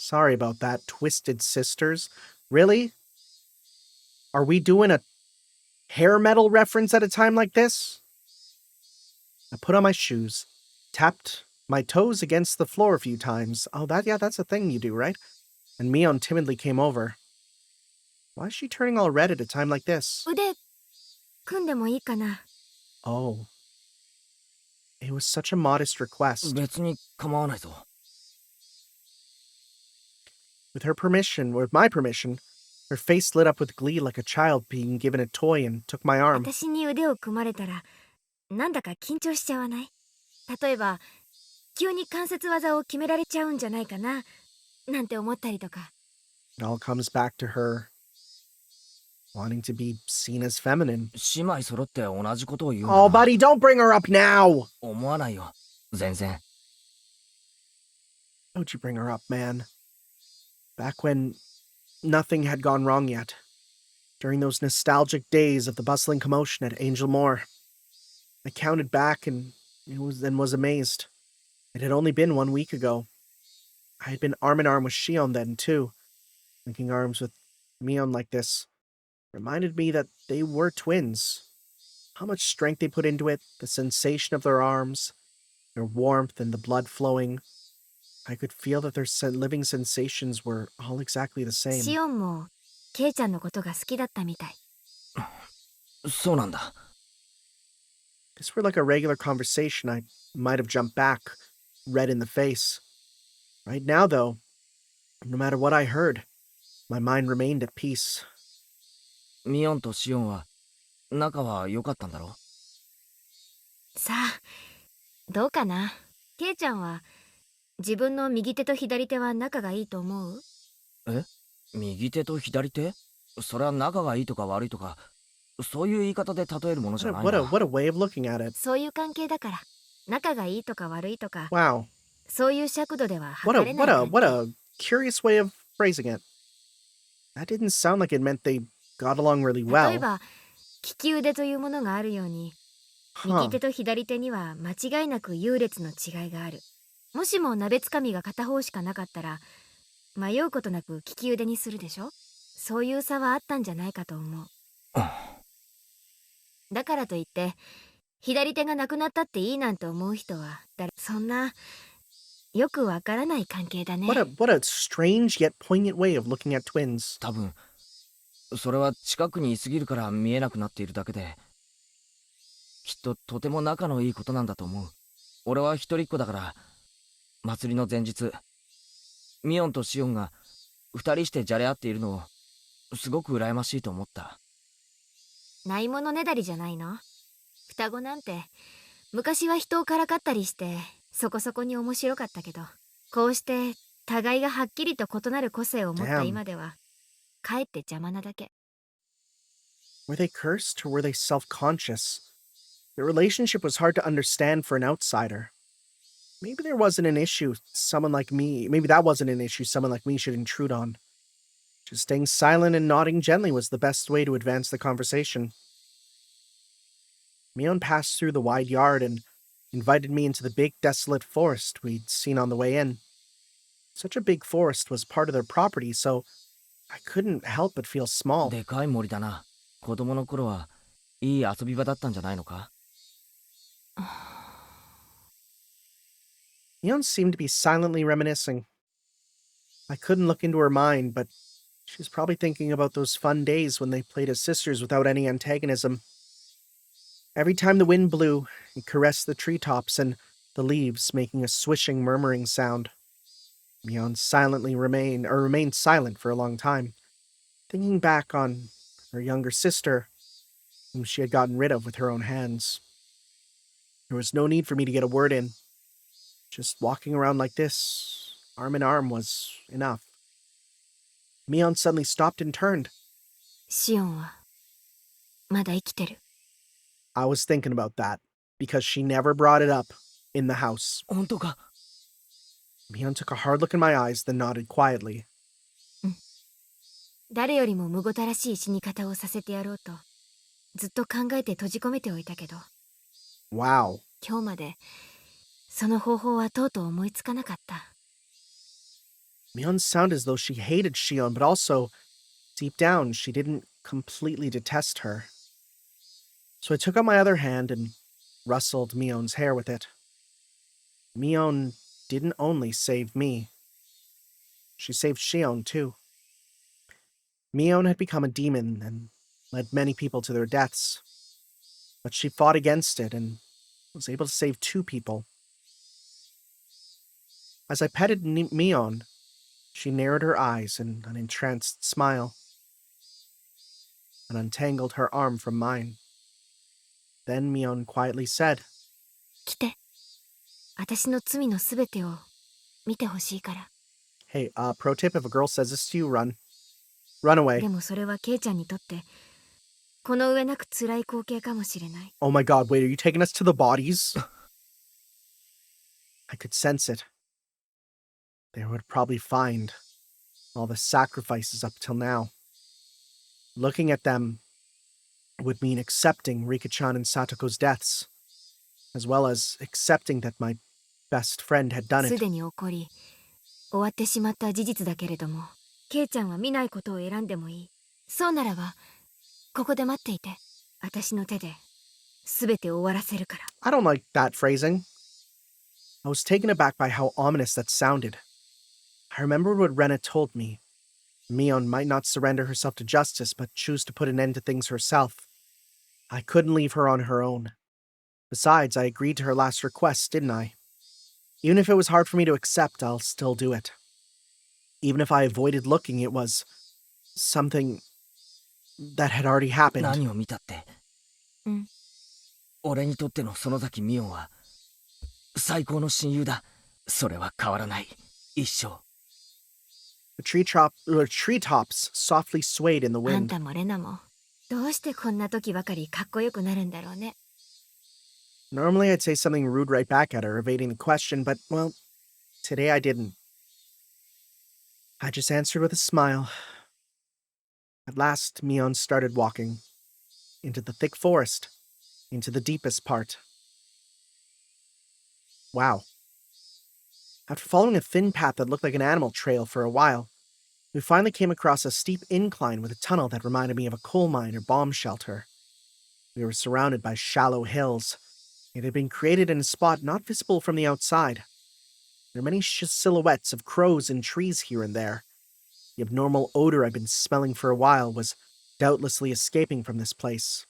Sorry about that, Twisted Sisters. Really? Are we doing a hair metal reference at a time like this? I put on my shoes, tapped my toes against the floor a few times. Oh, that's a thing you do, right? And Mion timidly came over. Why is she turning all red at a time like this? 腕組んでもいいかな。 Oh. It was such a modest request. 別に構わないぞ。With my permission, her face lit up with glee like a child being given a toy and took my arm. 私に腕を組まれたらなんだか緊張しちゃわない？例えば急に関節技を決められちゃうんじゃないかななんて思ったりとか。 It all comes back to her wanting to be seen as feminine. 姉妹揃って同じことを言う Oh, buddy, don't bring her up now! 思わないよ。全然。Don't you bring her up, man. Back when nothing had gone wrong yet. During those nostalgic days of the bustling commotion at Angel Moor. I counted back and was amazed. It had only been 1 week ago. I had been arm in arm with Shion then, too. Linking arms with Mion like this reminded me that they were twins. How much strength they put into it, the sensation of their arms, their warmth and the blood flowing. I could feel that their living sensations were all exactly the same. シオンもケイちゃんのことが好きだったみたい。そうなんだ。If this were like a regular conversation, I might have jumped back, red in the face. Right now, though, no matter what I heard, my mind remained at peace. ミオンとシオンは仲は良かったんだろさあ、どうかな。ケイちゃんは自分の右手と左手は仲がいいと思う？え？右手と左手？それは仲がいいとか悪いとか、そういう言い方で例えるものじゃないな。What a way of looking at it. そういう関係だから、仲がいいとか悪いとか、 Wow. そういう尺度では測れない What a curious way of phrasing it. That didn't sound like it meant they got along really 例 well. えば利き腕というものがあるように、 Huh. 右手と左手には間違いなく優劣の違いがある。もしも鍋つかみが片方しかなかったら迷うことなく利き腕にするでしょ。そういう差はあったんじゃないかと思う。だからといって左手がなくなったっていいなんて思う人はそんなよくわからない関係だね。 What a strange yet poignant way of looking at twins. 多分それは近くにいすぎるから見えなくなっているだけで、きっととても仲のいいことなんだと思う。俺は一人っ子だから、祭りの前日ミオンとシオンが二人してじゃれ合っているのをすごく羨ましいと思った。ないものねだりじゃないの。双子なんて昔は人をからかったりしてそこそこに面白かったけど、こうして互いがはっきりと異なる個性を持った今ではかえって邪魔なだけ。 Were they cursed or were they self-conscious? The relationship was hard to understand for an outsider. Maybe that wasn't an issue someone like me should intrude on. Just staying silent and nodding gently was the best way to advance the conversation. Mion passed through the wide yard and invited me into the big desolate forest we'd seen on the way in. Such a big forest was part of their property, so I couldn't help but feel small. でかい森だな。子供の頃はいい遊び場だったんじゃないのか？ Mion seemed to be silently reminiscing. I couldn't look into her mind, but she was probably thinking about those fun days when they played as sisters without any antagonism. Every time the wind blew, it caressed the treetops and the leaves, making a swishing, murmuring sound. Mion remained silent for a long time, thinking back on her younger sister, whom she had gotten rid of with her own hands. There was no need for me to get a word in. Just walking around like this, arm in arm, was enough. Mion suddenly stopped and turned. シオンはまだ生きてる。 I was thinking about that, because she never brought it up in the house. 本当か？ Mion took a hard look in my eyes, then nodded quietly. 誰よりもむごたらしい死に方をさせてやろうとずっと考えて閉じ込めておいたけど、 Wow. 今日までその方法はとうとう思いつかなかった。Mion sounded as though she hated Shion, but also, deep down, she didn't completely detest her. So I took out my other hand and rustled Mion's hair with it. Mion didn't only save me. She saved Shion, too. Mion had become a demon and led many people to their deaths. But she fought against it and was able to save 2 people. As I petted Mion, she narrowed her eyes in an entranced smile and untangled her arm from mine. Then Mion quietly said, 来て。私の罪のすべてを見てほしいから。 Hey, pro tip, if a girl says this to you, run. Run away. でもそれはケイちゃんにとってこの上なく辛い光景かもしれない。 Oh my god, wait, are you taking us to the bodies? I could sense it. They would probably find all the sacrifices up till now. Looking at them would mean accepting Rika-chan and Satoko's deaths, as well as accepting that my best friend had done す it. でに起こり終わってしまった事実だけれども、ケイちゃんは見ないことを選んでもいい。そうならばここで待っていて。私の手で全て終わらせるから。 I don't like that phrasing. I was taken aback by how ominous that sounded. I remembered what Rena told me. Mion might not surrender herself to justice, but choose to put an end to things herself. I couldn't leave her on her own. Besides, I agreed to her last request, didn't I? Even if it was hard for me to accept, I'll still do it. Even if I avoided looking, it was something that had already happened. 何を見たって。うん。俺にとっての園崎美音は最高の親友だ。それは変わらない。一生。The treetops softly swayed in the あん wind. たもレナもどうしてこんな時ばかりかっこよくなるんだろうね。 Normally I'd say something rude right back at her, evading the question, but, well, today I didn't. I just answered with a smile. At last, Mion started walking. Into the thick forest. Into the deepest part. Wow. After following a thin path that looked like an animal trail for a while, we finally came across a steep incline with a tunnel that reminded me of a coal mine or bomb shelter. We were surrounded by shallow hills. It had been created in a spot not visible from the outside. There are many silhouettes of crows and trees here and there. The abnormal odor I'd been smelling for a while was doubtlessly escaping from this place.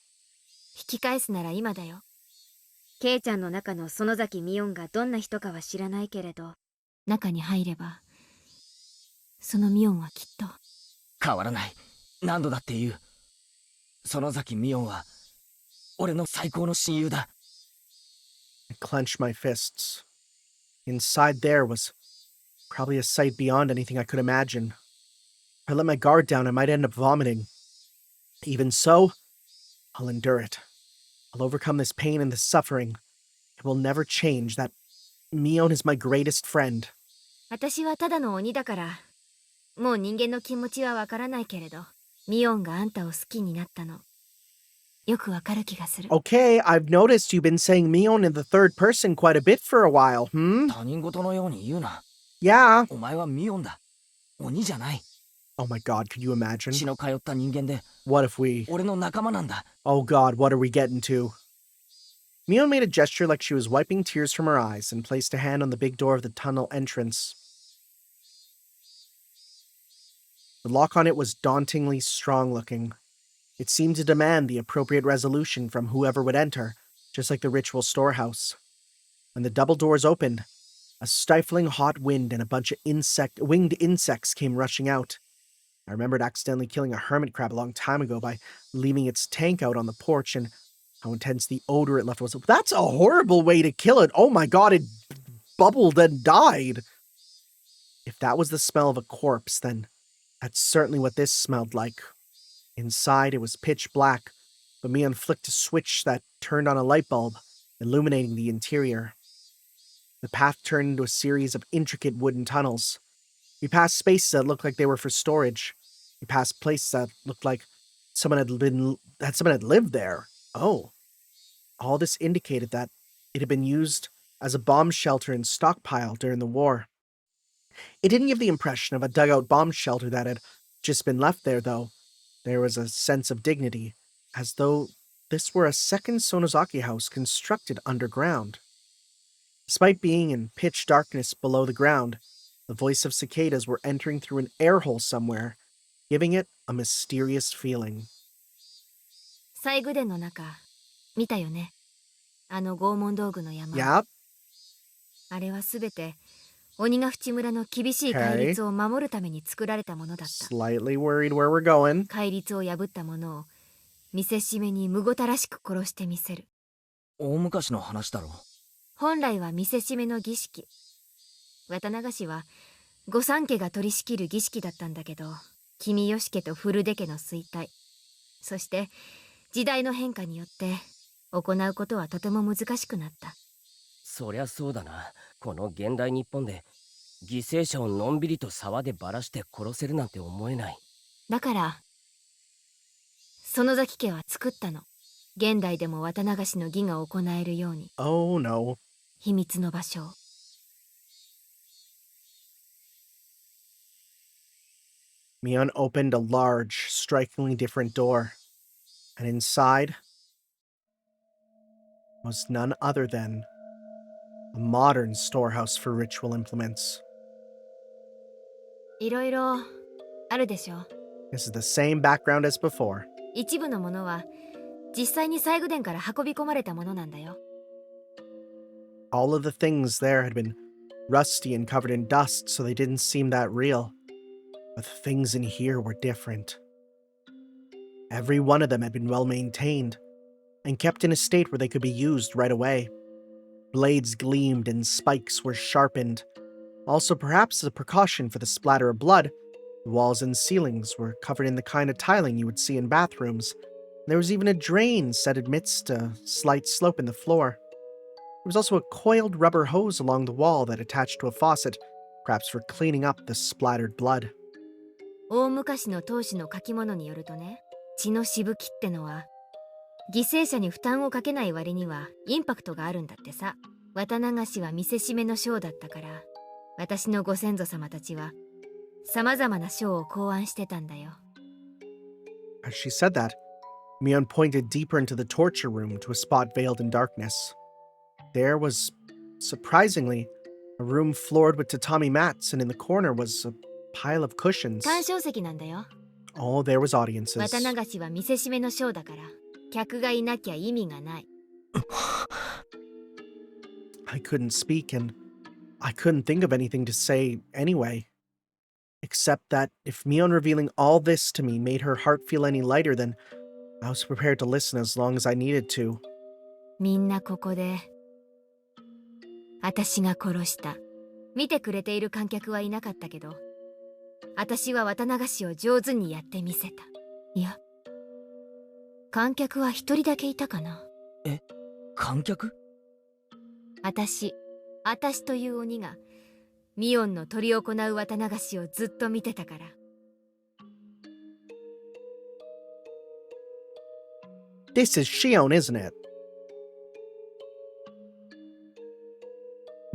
引き返すなら今だよ。ケイちゃんの中の園崎美音がどんな人かは知らないけれど、中に入ればその美音はきっと。変わらない。何度だって言う。園崎美音は俺の最高の親友だ。I clenched my fists. Inside there was probably a sight beyond anything I could imagine. If I let my guard down, I might end up vomiting. Even so, I'll endure it. I'll overcome this pain and this suffering. It will never change that Mion is my greatest friend. 私はただの鬼だから、もう人間の気持ちはわからないけれど、ミオンがあんたを好きになったの、よくわかる気がする。 Okay, I've noticed you've been saying Mion in the third person quite a bit for a while, hmm? 他人事のように言うな。 Yeah. お前はミオンだ。鬼じゃない。 Oh my god, could you imagine? 血の通った人間で What if we... 俺の仲間なんだ。 Oh god, what are we getting to? Mion made a gesture like she was wiping tears from her eyes and placed a hand on the big door of the tunnel entrance. The lock on it was dauntingly strong-looking. It seemed to demand the appropriate resolution from whoever would enter, just like the ritual storehouse. When the double doors opened, a stifling hot wind and a bunch of winged insects came rushing out. I remembered accidentally killing a hermit crab a long time ago by leaving its tank out on the porch, and how intense the odor it left was. That's a horrible way to kill it! Oh my god, it bubbled and died! If that was the smell of a corpse, then that's certainly what this smelled like. Inside, it was pitch black, but Mion flicked a switch that turned on a light bulb, illuminating the interior. The path turned into a series of intricate wooden tunnels. We passed spaces that looked like they were for storage. We passed places that looked like someone had lived there. Oh. All this indicated that it had been used as a bomb shelter and stockpile during the war. It didn't give the impression of a dugout bomb shelter that had just been left there, though. There was a sense of dignity, as though this were a second Sonozaki house constructed underground. Despite being in pitch darkness below the ground, the voice of cicadas were entering through an air hole somewhere, giving it a mysterious feeling. 西宮殿の中見たよね。あの拷問道具の山。 Yeah, あれはすべて鬼ヶ淵村の厳しい戒律を守るために作られたものだった。 slightly worried where we're going. 戒律を破ったものを見せしめにむごたらしく殺してみせる。大昔の話だろ。本来は見せしめの儀式。渡流しは御三家が取り仕切る儀式だったんだけど、君吉家と古出家の衰退、そして時代の変化によって行うことはとても難しくなった。そりゃそうだな。この現代日本で犠牲者をのんびりと沢でばらして殺せるなんて思えない。だから園崎家は作ったの。現代でも渡流しの儀が行えるように。 Oh no. 秘密の場所を。 Mion opened a large, strikingly different door, and inside was none other than a modern storehouse for ritual implements. いろいろあるでしょ。 This is the same background as before. 一部のものは実際に西宮殿から運び込まれたものなんだよ。 All of the things there had been rusty and covered in dust, so they didn't seem that real. But the things in here were different. Every one of them had been well maintained, and kept in a state where they could be used right away. Blades gleamed and spikes were sharpened. Also, perhaps as a precaution for the splatter of blood, the walls and ceilings were covered in the kind of tiling you would see in bathrooms. There was even a drain set amidst a slight slope in the floor. There was also a coiled rubber hose along the wall that attached to a faucet, perhaps for cleaning up the splattered blood. 大昔の当主の書き物によるとね、血のしぶきってのは犠牲者に負担をかけない割にはインパクトがあるんだってさ。渡流しは見せしめのショーだったから、私のご先祖様たちは様々なショーを考案してたんだよ。 As she said that, Mion pointed deeper into the torture room to a spot veiled in darkness. There was, surprisingly, a room floored with tatami mats, and in the corner was a pile of cushions. 鑑賞席なんだよ。 Oh, there was audiences. 渡流しは見せしめのショーだから、客がいなきゃ意味がない。 I couldn't speak, and I couldn't think of anything to say anyway. Except that if Mion revealing all this to me made her heart feel any lighter, then I was prepared to listen as long as I needed to. みんなここで私が殺した。見てくれている観客はいなかったけど、私は渡流しを上手にやってみせた。いや、観客は一人だけいたかな。え、観客？私という鬼がミオンの執り行う渡流しをずっと見てたから。 This is Shion, isn't it?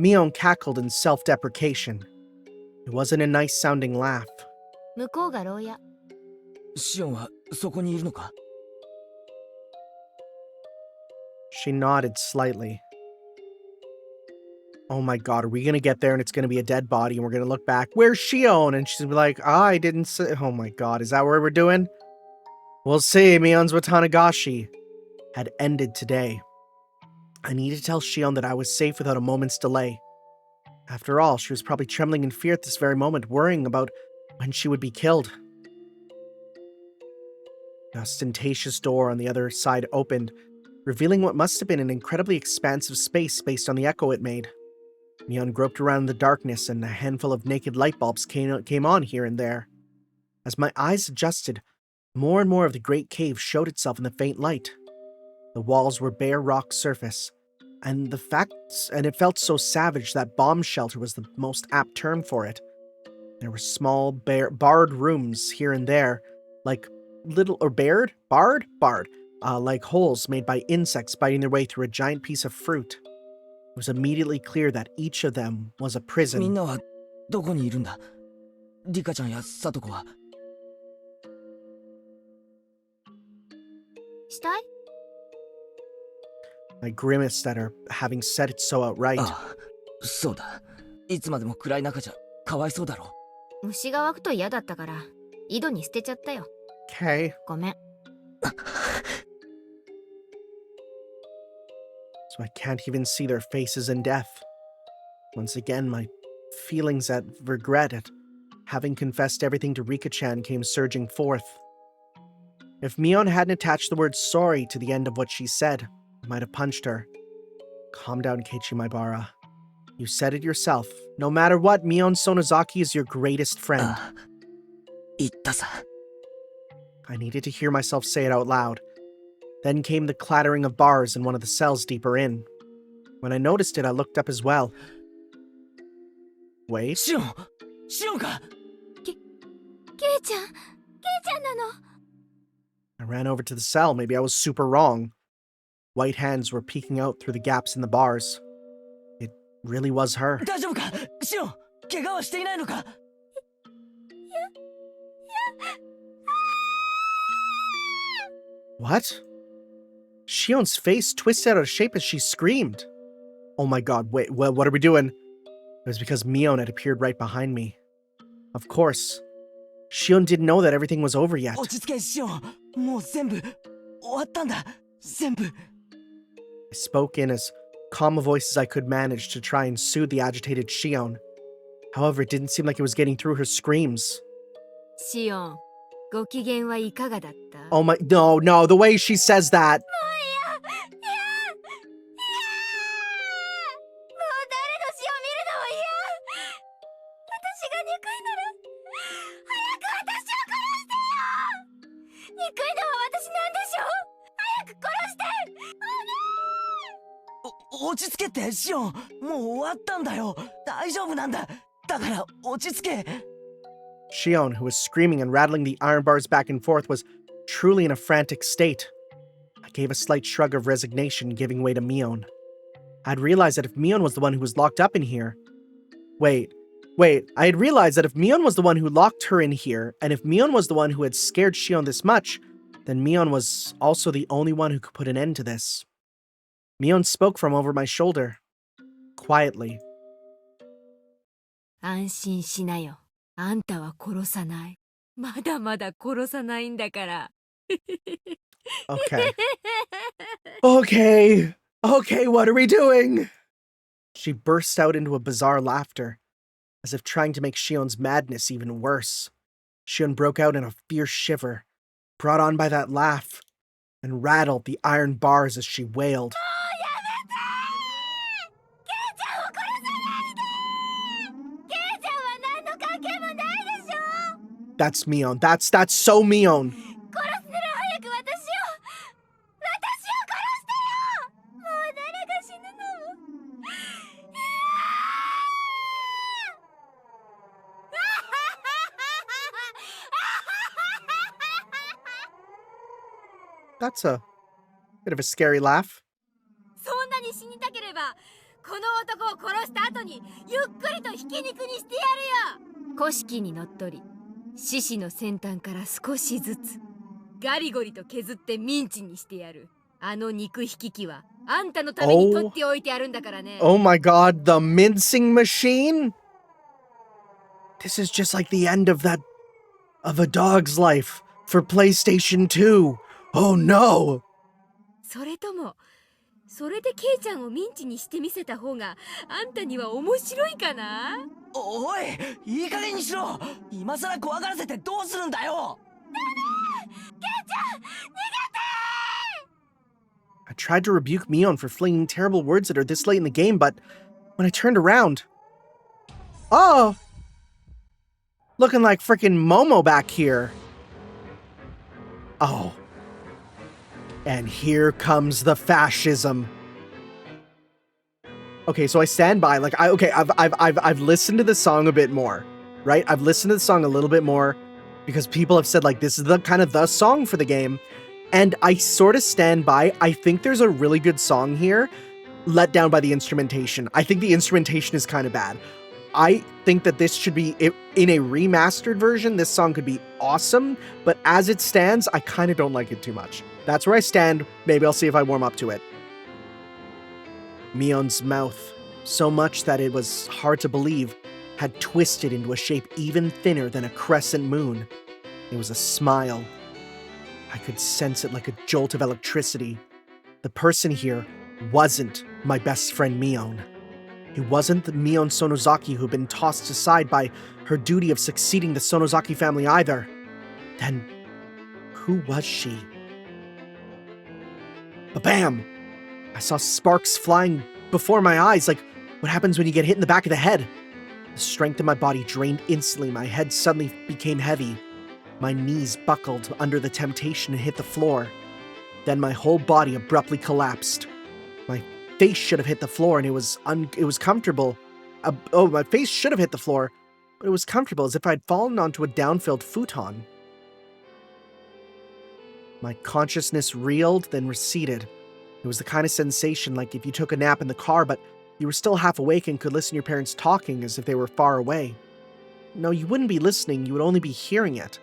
Mion cackled in self-deprecation. It wasn't a nice-sounding laugh. 向こうが牢屋。シオンはそこにいるのか？ She nodded slightly. Oh my god, are we gonna get there and it's gonna be a dead body and we're gonna look back? Where's Shion? And she's gonna be like, I didn't say. Oh my god, is that what we're doing? We'll see. Mion's Watanagashi had ended today. I needed to tell Shion that I was safe without a moment's delay. After all, she was probably trembling in fear at this very moment, worrying about when she would be killed. The ostentatious door on the other side opened, revealing what must have been an incredibly expansive space based on the echo it made. Mion groped around in the darkness, and a handful of naked light bulbs came on here and there. As my eyes adjusted, more and more of the great cave showed itself in the faint light. The walls were bare rock surface, and it felt so savage that bomb shelter was the most apt term for it. There were small, barred rooms here and there, like like holes made by insects biting their way through a giant piece of fruit. It was immediately clear that each of them was a みん prison. なはどこにいるんだ？リカちゃんやサトコは。したい？ I grimaced at her, having said it so outright. ああ、そうだ。いつまでも暗い中じゃかわいそうだろ。虫が湧くと嫌だったから井戸に捨てちゃったよ。 Okay. ごめん。 So I can't even see their faces in death. Once again, my feelings at regret at having confessed everything to Rika-chan came surging forth. If Mion hadn't attached the word sorry to the end of what she said, I might have punched her. Calm down, Keiichi Maibara. You said it yourself. No matter what, Mion Sonozaki is your greatest friend. ああ、言ったさ。 I needed to hear myself say it out loud. Then came the clattering of bars in one of the cells deeper in. When I noticed it, I looked up as well. Wait. シオン、シオンか。ケイちゃんなの。 I ran over to the cell. Maybe I was super wrong. White hands were peeking out through the gaps in the bars. It really was her. 大丈夫か？シオン、怪我はしていないのか？ What? Shion's face twisted out of shape as she screamed. Oh my god, wait, what are we doing? It was because Mion had appeared right behind me. Of course. Shion didn't know that everything was over yet. 落ち着け、シオン。もう全部終わったんだ。全部。 I spoke in as calm a voice as I could manage to try and soothe the agitated Shion. However, it didn't seem like it was getting through her screams. シオン、ご機嫌はいかがだった？ Oh my, no, the way she says that. もう誰の死を見るのも嫌。私が憎いなら早く私を殺してよ。憎いのは私なんでしょ。早く殺して。落ち着けってシオン。もう終わったんだよ。大丈夫なんだ。だから落ち着け。 Shion, who was screaming and rattling the iron bars back and forth, was truly in a frantic state. I gave a slight shrug of resignation, giving way to Mion. I'd realized that if Mion was the one who was locked up in here... Wait. I had realized that if Mion was the one who locked her in here, and if Mion was the one who had scared Shion this much, then Mion was also the only one who could put an end to this. Mion spoke from over my shoulder. Quietly. 安心しなよ。あんたは殺さない。まだまだ殺さないんだから。 Okay. Okay, what are we doing? She burst out into a bizarre laughter, as if trying to make Shion's madness even worse. Shion broke out in a fierce shiver, brought on by that laugh, and rattled the iron bars as she wailed. That's Mion. That's so Mion. That's a bit of a scary laugh. そんなに死にたければこの男を殺した後にゆっくりとひき肉にしてやるよ。古式にのっとり獅子の先端から少しずつガリゴリと削ってミンチにしてやる。あの肉ひき器はあんたのために取っておいてあるんだからね。 Oh my god, the mincing machine? This is just like the end of a dog's life for PlayStation 2. Oh no! それともそれでケイちゃんをミンチにしてみせた方があんたには面白いかな。おい、いい加減にしろ。今さら怖がらせてどうするんだよ。I tried to rebuke Mion for flinging terrible words at her this late in the game, but when I turned around... Oh! Looking like frickin' Momo back here. Oh. And here comes the fascism. Okay, so I stand by, like, I've listened to the song a bit more, right? I've listened to the song a little bit more because people have said, like, this is the kind of the song for the game. And I sort of stand by. I think there's a really good song here, let down by the instrumentation. I think the instrumentation is kind of bad. I think that this should be, in a remastered version, this song could be awesome, but as it stands, I kind of don't like it too much. That's where I stand. Maybe I'll see if I warm up to it. Mion's mouth, so much that it was hard to believe, had twisted into a shape even thinner than a crescent moon. It was a smile. I could sense it like a jolt of electricity. The person here wasn't my best friend Mion. It wasn't the Mion Sonozaki who'd been tossed aside by her duty of succeeding the Sonozaki family either. Then, who was she? Ba-bam! I saw sparks flying before my eyes, like what happens when you get hit in the back of the head. The strength in my body drained instantly. My head suddenly became heavy. My knees buckled under the temptation to hit the floor. Then my whole body abruptly collapsed. My face should have hit the floor, and it was comfortable. My face should have hit the floor, but it was comfortable, as if I'd fallen onto a down-filled futon. My consciousness reeled, then receded. It was the kind of sensation like if you took a nap in the car, but you were still half awake and could listen to your parents talking as if they were far away. No, you wouldn't be listening, you would only be hearing it.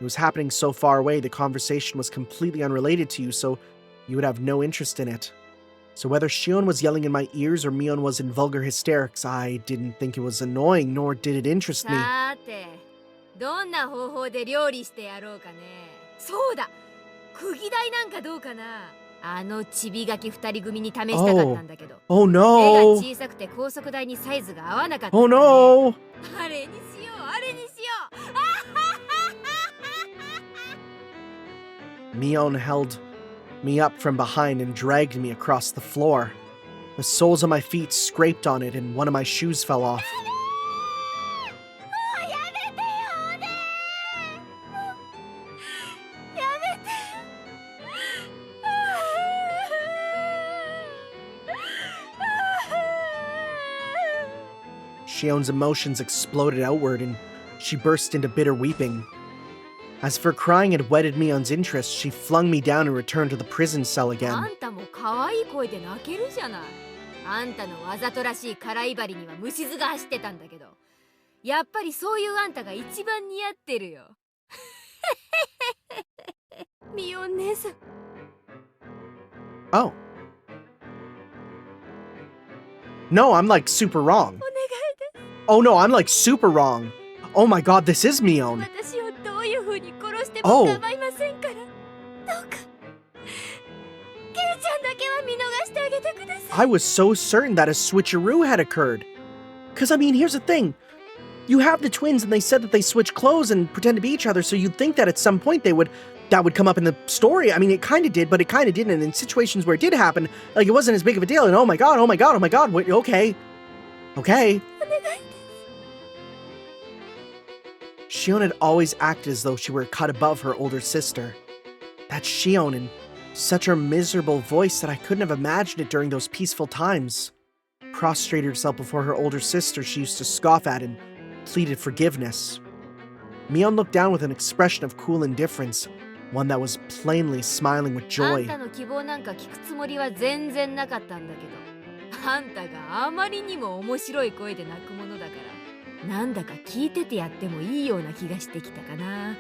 It was happening so far away, the conversation was completely unrelated to you, so you would have no interest in it. So whether Shion was yelling in my ears or Mion was in vulgar hysterics, I didn't think it was annoying, nor did it interest me. さて、どんな方法で料理してやろうかね。そうだ、釘台なんかどうかな。あのちびがき二人組に試したかったんだけど。Oh 絵 no! が小さくて高速台にサイズが合わなかった、Oh no! あれにしよう、あれにしよう。Mion held me up from behind and dragged me across the floor. The soles of my feet scraped on it and one of my shoes fell off. Shion's emotions exploded outward and she burst into bitter weeping. As for crying had whetted Mion's interest, she flung me down and returned to the prison cell あ again. んたも可愛い声で泣けるじゃない。あんたのわざとらしい空威張りには虫唾が走ってたんだけど、やっぱりそういうあんたが一番似合ってるよ。ミオン姉さん。Oh. No, I'm like super wrong. お願いで Oh no, I'm like super wrong. Oh my god, this is Mion. 私をどういう風に殺しても構いませんから。どうか。ケイちゃんだけは見逃してあげてください。 I was so certain that a switcheroo had occurred. Because, I mean, here's the thing. You have the twins and they said that they switch clothes and pretend to be each other, so you'd think that at some point that would come up in the story. I mean, it kind of did, but it kind of didn't. And in situations where it did happen, like, it wasn't as big of a deal. And oh my god, wait, okay. Okay. お願いです。 Shion had always acted as though she were a cut above her older sister. That's Shion in such a miserable voice that I couldn't have imagined it during those peaceful times. Prostrated herself before her older sister she used to scoff at and pleaded forgiveness. Mion looked down with an expression of cool indifference, one that was plainly smiling with あ joy. んたの希望なんか聞くつもりは全然なかったんだけど、あんたがあまりにも面白い声で泣くものだから、なんだか聞いててやってもいいような気がしてきたかな。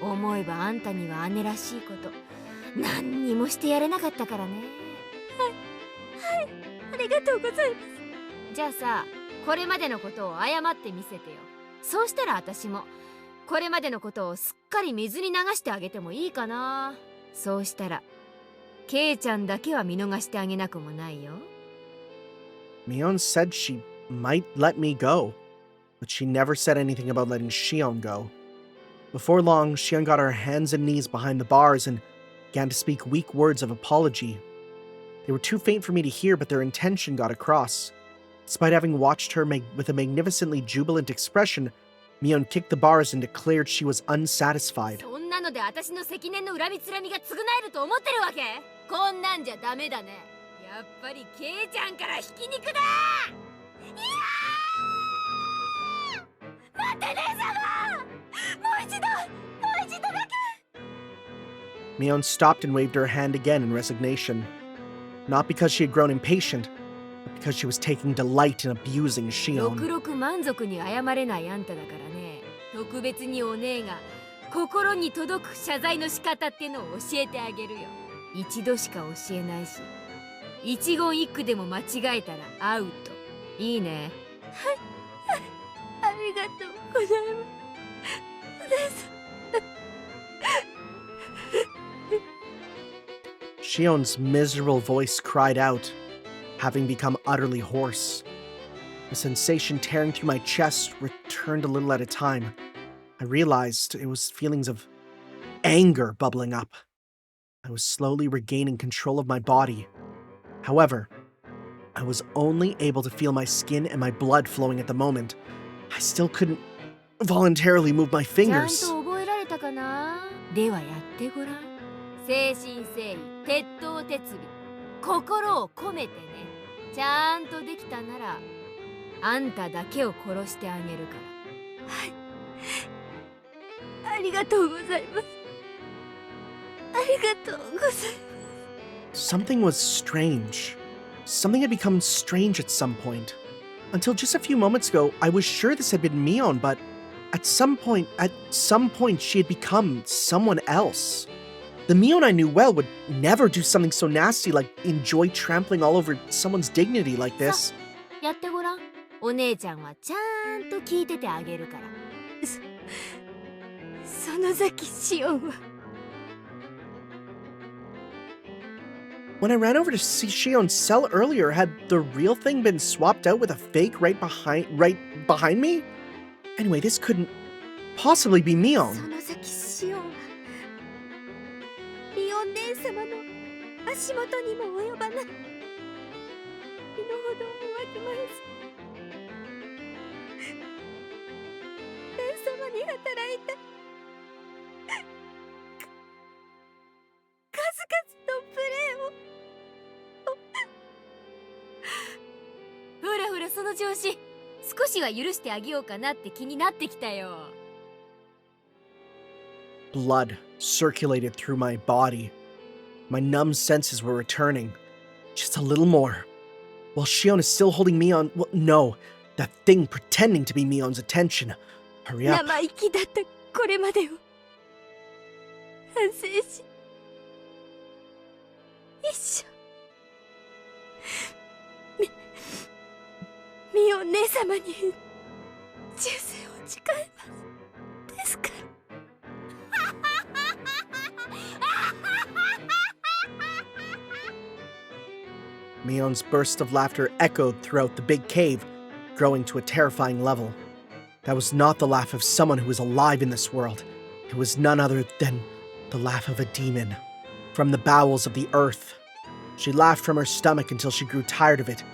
思えばあんたには姉らしいこと何にもしてやれなかったからね。はい、ありがとうございます。じゃあさ、これまでのことを謝ってみせてよ。そうしたら私もこれまでのことをすっかり水に流してあげてもいいかな。そうしたらケイちゃんだけは見逃してあげなくもないよ。 Mion said she might let me go, but she never said anything about letting Shion go. Before long, Shion got her hands and knees behind the bars and began to speak weak words of apology. They were too faint for me to hear, but their intention got across. Despite having watched her with a magnificently jubilant expression, Mion kicked the bars and declared she was unsatisfied. そんなので私の積年の恨みつらみが償えると思ってるわけ？こんなんじゃダメだね。やっぱりケイちゃんからひき肉だ。いやー！待って姉様！もう一度だけ。 Mion stopped and waved her hand again in resignation. Not because she had grown impatient, but because she was taking delight in abusing ろ Shion. くろく満足に謝れないあんただからね。特別にお姉が心に届く謝罪の仕方ってのを教えてあげるよ。一度しか教えないし、一言一句でも間違えたらアウト。いいね。ありがとうございます。お姉さん。 Shion's miserable voice cried out, having become utterly hoarse. The sensation tearing through my chest returned a little at a time. I realized it was feelings of anger bubbling up. I was slowly regaining control of my body. However, I was only able to feel my skin and my blood flowing at the moment. I still couldn't voluntarily move my ちゃん fingers. と覚えられたかな。ではやってごらん。誠心誠意、鉄頭鉄尾、心を込めてね。ちゃんとできたなら、あんただけを殺してあげるから。ありがとうございます。ありがとうございます。 Something was strange. Something had become strange at some point. Until just a few moments ago, I was sure this had been Mion, but at some point, she had become someone else. The Mion I knew well would never do something so nasty like enjoy trampling all over someone's dignity like this. やってごらん。お姉ちゃんはちゃんと聞いててあげるから。園崎シオンは When I ran over to see Shion's cell earlier, had the real thing been swapped out with a fake right behind me? Anyway, this couldn't possibly be Mion. 園崎シオンはリオン姉様の足元にも及ばない身の程をわきまえず姉様に働いた数々のプレーをほらほらその調子。少しは許してあげようかなって気になってきたよ。Blood circulated through my body. My numb senses were returning. Just a little more. While Shion is still holding Mion, well, no, that thing pretending to be Mion's attention. Hurry up. 生意気だったこれまでを反省し一生ミオン姉様に忠誠を誓いますですから Mion's burst of laughter echoed throughout the big cave, growing to a terrifying level. That was not the laugh of someone who was alive in this world. It was none other than the laugh of a demon. From the bowels of the earth. She laughed from her stomach until she grew tired of it,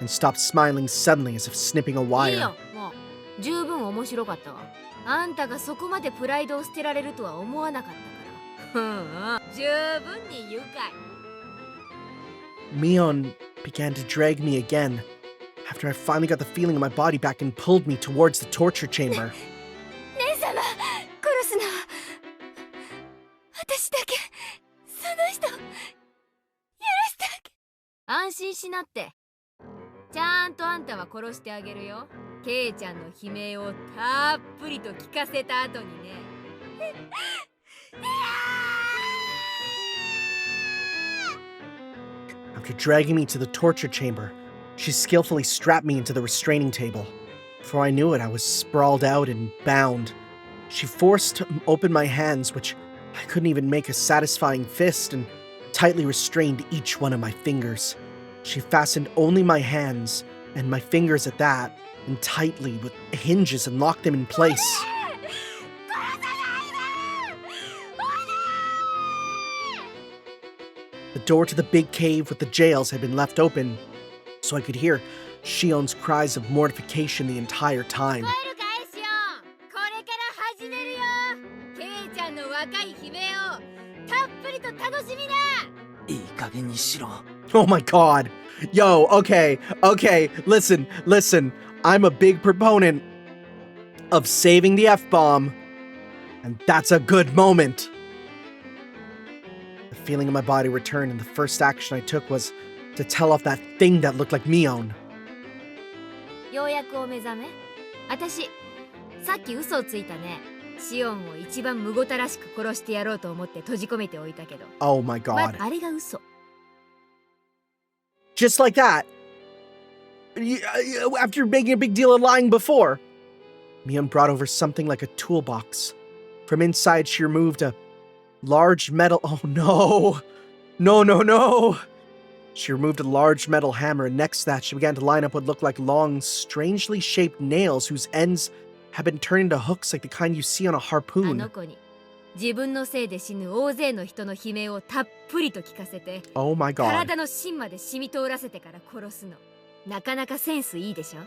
and stopped smiling suddenly as if snipping a いい wire. よ、もう十分面白かったわ。あんたがそこまでプライドを捨てられるとは思わなかったから。十分に愉快。Mion began to drag me again, after I finally got the feeling in my body back and pulled me towards the torture chamber. 姉様殺すな私だけその人許してあげ安心しなって。ちゃんとあんたは殺してあげるよ。ケイちゃんの悲鳴をたっぷりと聞かせた後にね。After dragging me to the torture chamber, she skillfully strapped me into the restraining table. Before I knew it, I was sprawled out and bound. She forced open my hands, which I couldn't even make a satisfying fist, and tightly restrained each one of my fingers. She fastened only my hands, and my fingers at that, and tightly with hinges and locked them in place. The door to the big cave with the jails had been left open, so I could hear Shion's cries of mortification the entire time. 帰るかいしよん。これから始めるよ。ケイちゃんの若い悲鳴をたっぷりと楽しみな。いい加減にしろ。 Oh my god. Yo, okay, listen. I'm a big proponent of saving the F-bomb, and that's a good moment. The feeling in my body returned, and the first action I took was to tell off that thing that looked like Mion. ようやくお目覚め。私さっき嘘をついたね。シオンを一番むごたらしく殺してやろうと思って閉じ込めておいたけど。Oh my god. あれが嘘。 Just like that. After making a big deal of lying before. Mion brought over something like a toolbox. From inside, she removed a large metal... Oh no! No! She removed a large metal hammer, and next to that, she began to line up what looked like long, strangely shaped nails whose ends had been turned into hooks like the kind you see on a あ harpoon. の子に自分のせいで死ぬ大勢の人の悲鳴をたっぷりと聞かせて、 Oh my god. 体の芯まで染み通らせてから殺すの。なかなかセンスいいでしょ。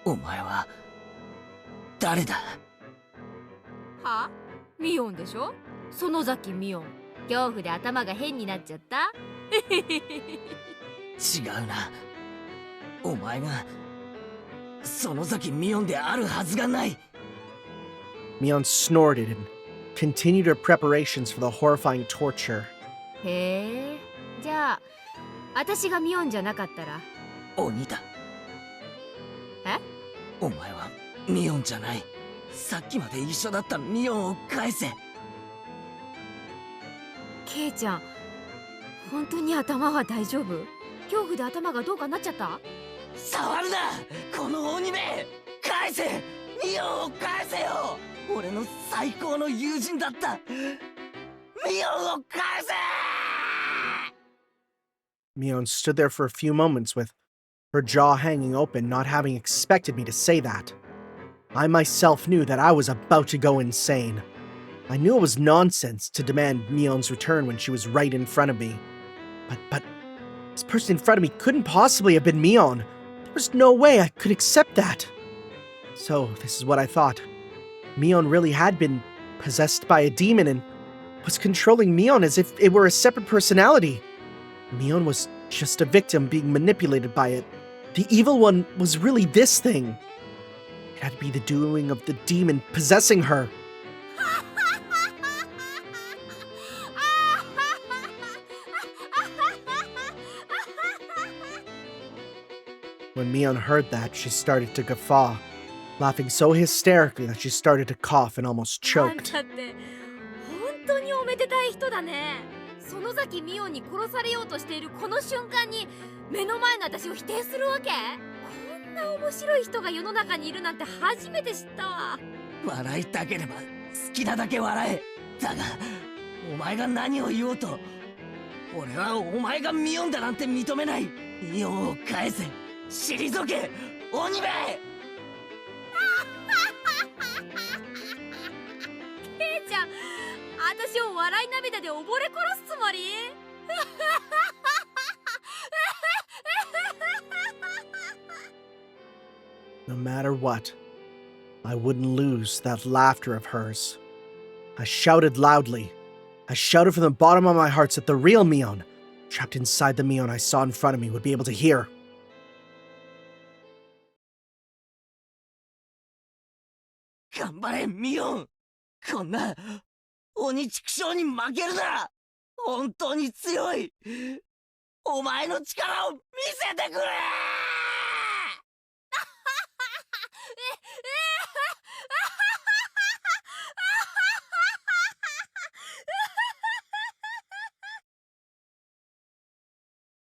お前は誰だ？は？ミオンでしょ？園崎ミオン。恐怖で頭が変になっちゃった？違うな。お前が園崎ミオンであるはずがない。 Mion snorted and continued her preparations for the horrifying torture. へえ。じゃあ私がミオンじゃなかったら？鬼だ。え？お前はミオンじゃない。さっきまで一緒だったミオンを返せ。ケイちゃん、本当に頭は大丈夫？恐怖で頭がどうかなっちゃった？触るなこの鬼め！返せ！ミオンを返せよ！俺の最高の友人だったミオンを返せ！ Mion stood there for a few moments with her jaw hanging open, not having expected me to say that. I myself knew that I was about to go insane. I knew it was nonsense to demand Mion's return when she was right in front of me. But this person in front of me couldn't possibly have been Mion. There was no way I could accept that. So this is what I thought. Mion really had been possessed by a demon and was controlling Mion as if it were a separate personality. Mion was just a victim being manipulated by it. The evil one was really this thing. It had to be the doing of the demon possessing her. When Mion heard that, she started to guffaw, laughing so hysterically that she started to cough and almost あん choked. たって本当におめでたい人だね。園崎ミオンに殺されようとしているこの瞬間に目の前の私を否定するわけ？こんな面白い人が世の中にいるなんて初めて知ったわ。笑いたければ好きなだけ笑え。だがお前が何を言おうと俺はお前がミオンだなんて認めない。ミオンを返せ。退け鬼め！ケイちゃん、私を笑い涙で溺れ殺すつもり？ No matter what, I wouldn't lose that laughter of hers. I shouted loudly. I shouted from the bottom of my heart that the real Mion, trapped inside the Mion I saw in front of me, would be able to hear. 頑張れミオン！こんな鬼畜生に負けるな！本当に強い！お前の力を見せてくれ！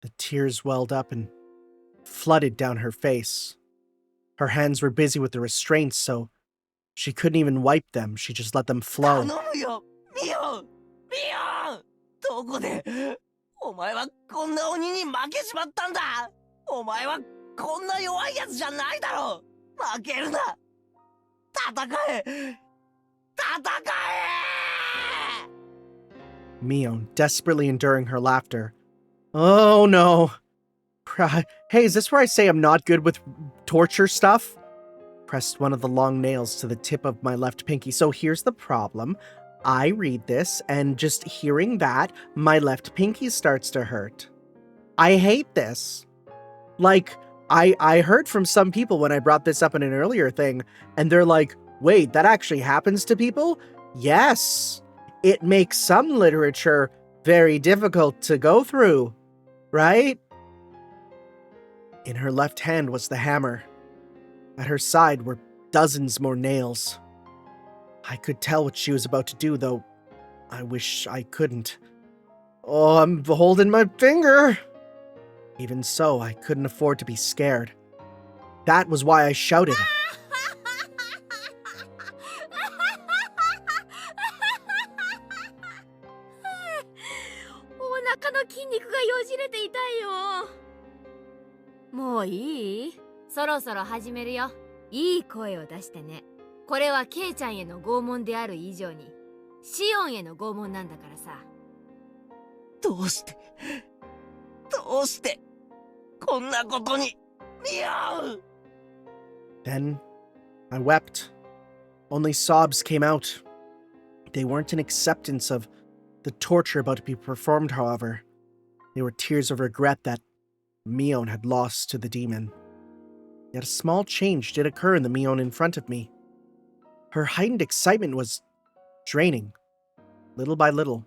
The tears welled up and flooded down her face. Her hands were busy with the restraints, so she couldn't even wipe them. She just let them 頼 flow. むよミオン！ミオン！どこでお前はこんな鬼に負けちまったんだ！お前はこんな弱いやつじゃないだろ！負けるな！戦え！戦え！ Mion, desperately enduring her laughter. Oh no. Hey, is this where I say I'm not good with torture stuff? Pressed one of the long nails to the tip of my left pinky. So here's the problem. I read this, and just hearing that, my left pinky starts to hurt. I hate this. Like, I heard from some people when I brought this up in an earlier thing, and they're like, wait, that actually happens to people? Yes. It makes some literature very difficult to go through, right? In her left hand was the hammer. At her side were dozens more nails. I could tell what she was about to do, though I wish I couldn't. Oh, I'm holding my finger! Even so, I couldn't afford to be scared. That was why I shouted. お腹の筋肉がよじれて痛いよ。もういい？そろそろ始めるよ。いい声を出してね。これはケイちゃんへの拷問である以上にシオンへの拷問なんだからさ。どうしてこんなことに見合う。 Then I wept. Only sobs came out. They weren't an acceptance of the torture about to be performed, however. They were tears of regret that Mion had lost to the demon. Yet a small change did occur in the Mion in front of me. Her heightened excitement was draining, little by little.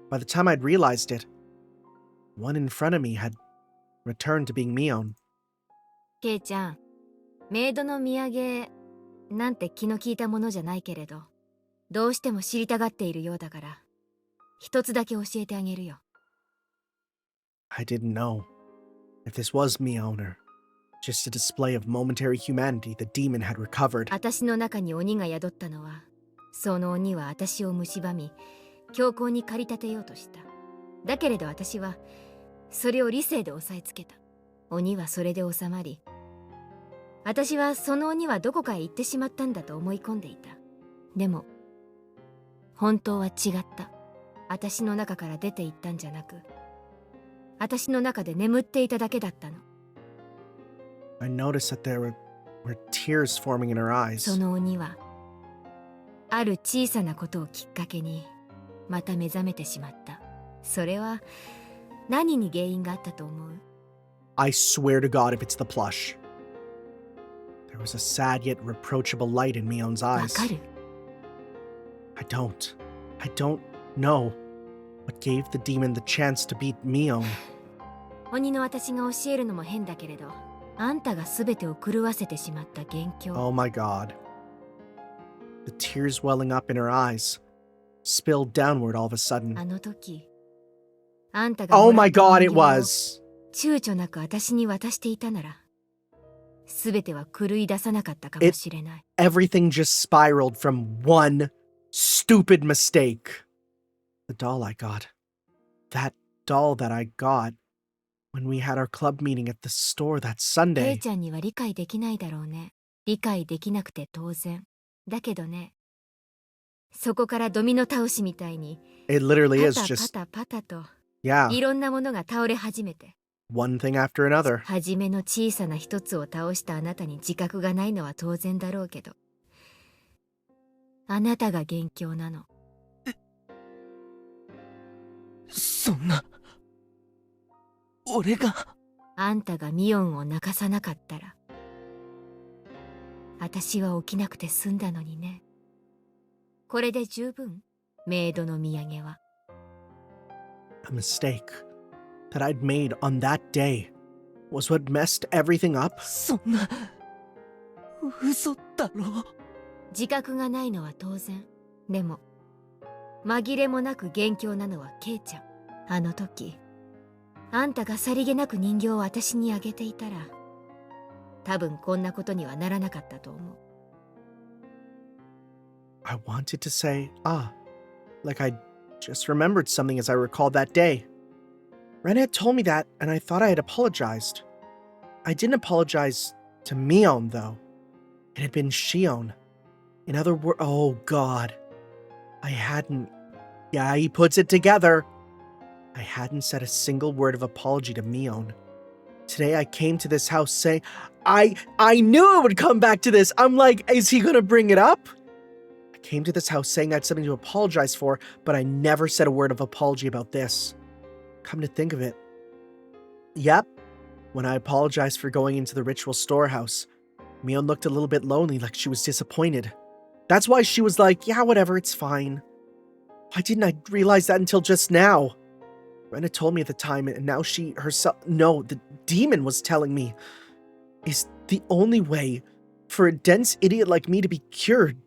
By the time I'd realized it, one in front of me had returned to being Mion. ケイちゃん、メイドの土産なんて気の利いたものじゃないけれど、どうしても知りたがっているようだから、一つだけ教えてあげるよ。I didn't know if this was Mion or just a display of momentary humanity the demon had recovered. 私の中に鬼が宿ったのは、その鬼は私を蝕み、強行に駆り立てようとした。だけれど私は、それを理性で押さえつけた。鬼はそれで収まり、私はその鬼はどこかへ行ってしまったんだと思い込んでいた。でも、本当は違った。私の中から出て行ったんじゃなく、私の中で眠っていただけだったの。I noticed that there were tears forming in her eyes. その鬼は、ある小さなことをきっかけに、また目覚めてしまった。それは、何に原因があったと思う？ I swear to God if it's the plush. There was a sad yet reproachable light in Mion's わ eyes. かる？ I don't know what gave the demon the chance to beat Mion. 鬼の私が教えるのも変だけれど、あんたが全てを狂わせてしまった元凶。 Oh my God. The tears welling up in her eyes spilled downward all of a sudden. あの時、あんたが Oh もら my った God, 人 it 形を was. 躊躇なく私に渡していたなら、全ては狂い出さなかったかもしれない。 Everything just spiraled from one stupid mistake. The doll I got. That doll that I got when we had our club meeting at the store that ケイ Sunday. ちゃんには理解できないだろうね。理解できなくて当然。だけどね、そこからドミノ倒しみたいに、 It literally パ is タ just, パタパタと、 yeah, いろんなものが倒れ始めて、 one thing after another. 初めの小さな一つを倒したあなたに自覚がないのは当然だろうけど、あなたが元凶なの。そんな俺が。あんたがミオンを泣かさなかったら、私は起きなくて済んだのにね。これで十分、メイドの土産は。 A mistake that I'd made on that day was what messed everything up. そんな嘘だろ。自覚がないのは当然。でも、紛れもなく元凶なのはケイちゃん。あの時、あんたがさりげなく人形を私にあげていたら、多分こんなことにはならなかったと思う。 I wanted to say, like I just remembered something as I recalled that day. Ren had told me that, and I thought I had apologized. I didn't apologize to Mion, though. It had been Shion. In other words, oh God. I hadn't. Yeah, he puts it together. I hadn't said a single word of apology to Mion. Today I came to this house saying, I knew it would come back to this. I'm like, is he gonna bring it up? I came to this house saying I had something to apologize for, but I never said a word of apology about this. Come to think of it. Yep. When I apologized for going into the ritual storehouse, Mion looked a little bit lonely, like she was disappointed. That's why she was like, yeah, whatever, it's fine. Why didn't I realize that until just now? Rena told me at the time, and now she herself. No, the demon was telling me. Is the only way for a dense idiot like me to be cured?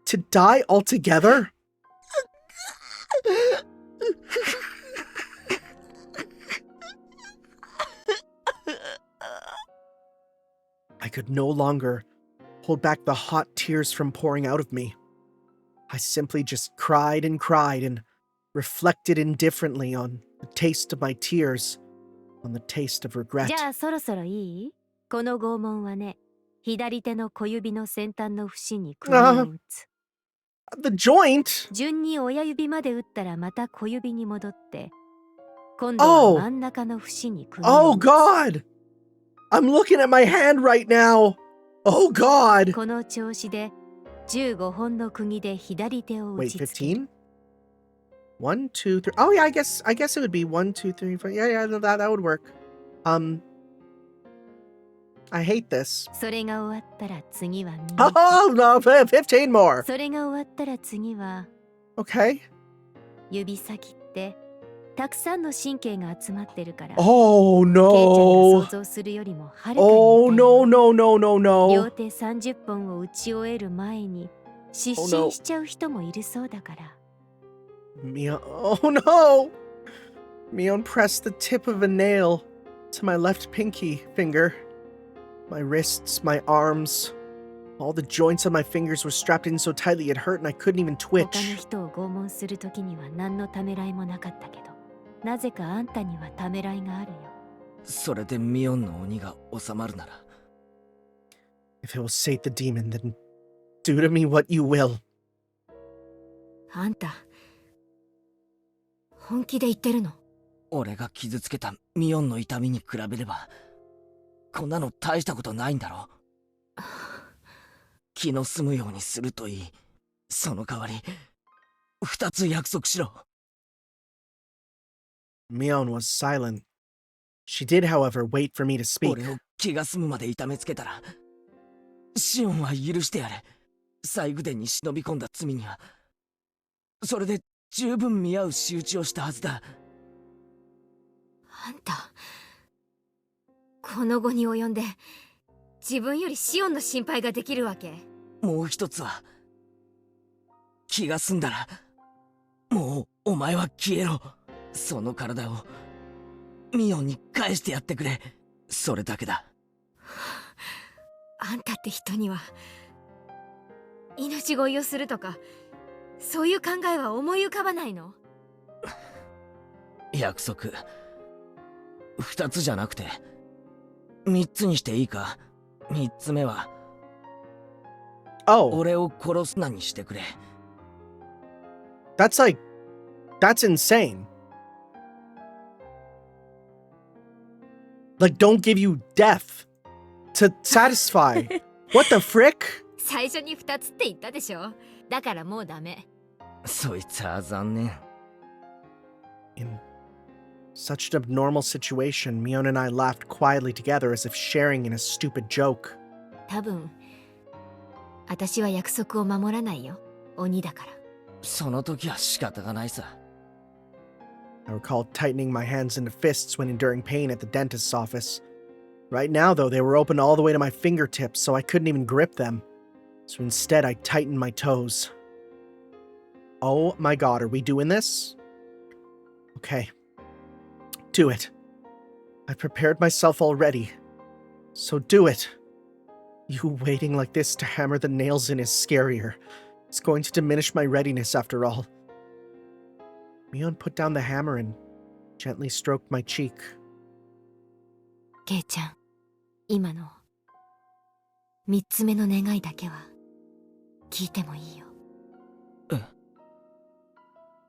To die altogether? I could no longer hold back the hot tears from pouring out of me. I simply just cried and reflected indifferently on the taste of my tears, on the taste of regret. じゃあそろそろいい？この拷問はね、左手の小指の先端の節に釘を打つ。The joint? 順に親指まで打ったらまた小指に戻って、今度は真ん中の節に釘を Oh 打つ。God! I'm looking at my hand right now! Oh God! この調子で15本の釘で左手を打 Wait, ちつける。 15? 1, 2, 3. Oh yeah, I guess it would be 1, 2, 3, 4. Yeah, that would work. I hate this. それが終わったら次は右手。 Oh no, 15 more. それが終わったら次は Okay. 指先ってたくさんの神経が集まってるから、 Oh ケイちゃんが想 no. 像するよりもはるかに Oh 痛い no よ。 no. 両手30本を打ち終える前に失 Oh, no. 神しちゃう人もいるそうだから。 Mion, oh no! Mion pressed the tip of a nail to my left pinky finger. My wrists, my arms, all the joints on my fingers were strapped in so tightly it hurt and I couldn't even 他の twitch. 人を拷問するときには何のためらいもなかったけど、なぜかあんたにはためらいがあるよ。それでミオンの鬼が収まるなら。 If it will sate the demon, then do to me what you will. あんた、本気で言ってるの？俺が傷つけたミオンの痛みに比べれば、こんなの大したことないんだろ。気の済むようにするといい。その代わり、2つ約束しろ。 Mion was silent. She did, however, wait for me to speak. 俺を気が済むまで痛めつけたら、シオンは許してやれ。西宮殿に忍び込んだ罪には、それで十分見合う仕打ちをしたはずだ。あんた、この後に及んで自分よりシオンの心配ができるわけ？もう一つは、気が済んだら、もうお前は消えろ。その体をミオンに返してやってくれ。それだけだ。あんたって人には命乞いをするとかそういう考えは思い浮かばないの？約束、2つじゃなくて3つにしていいか。3つ目は、 Oh, 俺を殺すなにしてくれ。 that's insane. Like, don't give you death to satisfy. What the frick? 最初に2つって言ったでしょ。だからもうダメ。そいつは残念。 In such an abnormal situation, Mion and I laughed quietly together as if sharing in a stupid joke. 多分私は約束を守らないよ。鬼だから。その時は仕方がないさ。 I recalled tightening my hands into fists when enduring pain at the dentist's office. Right now, though, they were open all the way to my fingertips, so I couldn't even grip them. So instead, I tightened my toes. Oh my god, are we doing this? Okay. Do it. I've prepared myself already. So do it. You waiting like this to hammer the nails in is scarier. It's going to diminish my readiness after all. Mion put down the hammer and gently stroked my cheek. ケイちゃん、今の3つ目の願いだけは聞いてもいいよ。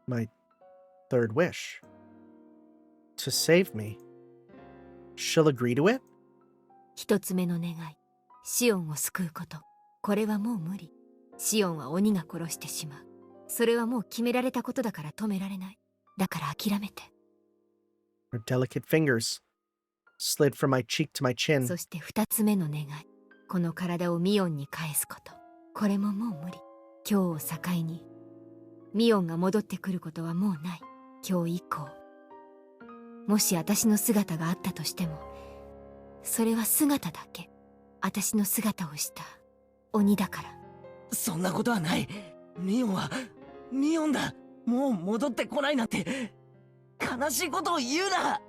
My third wish. To save me. She'll agree to it? 1つ目の願い、シオンを救うこと。これはもう無理。シオンは鬼が殺してしまう。それはもう決められたことだから止められない。だから諦めて。 Her delicate fingers slid from my cheek to my chin. そして2つ目の願い、この体をミオンに返すこと。これももう無理。今日を境にミオンが戻ってくることはもうない。今日以降もし私の姿があったとしても、それは姿だけ。私の姿をした鬼だから。そんなことはない。ミオンはミオンだ。もう戻ってこないなんて悲しいことを言うな。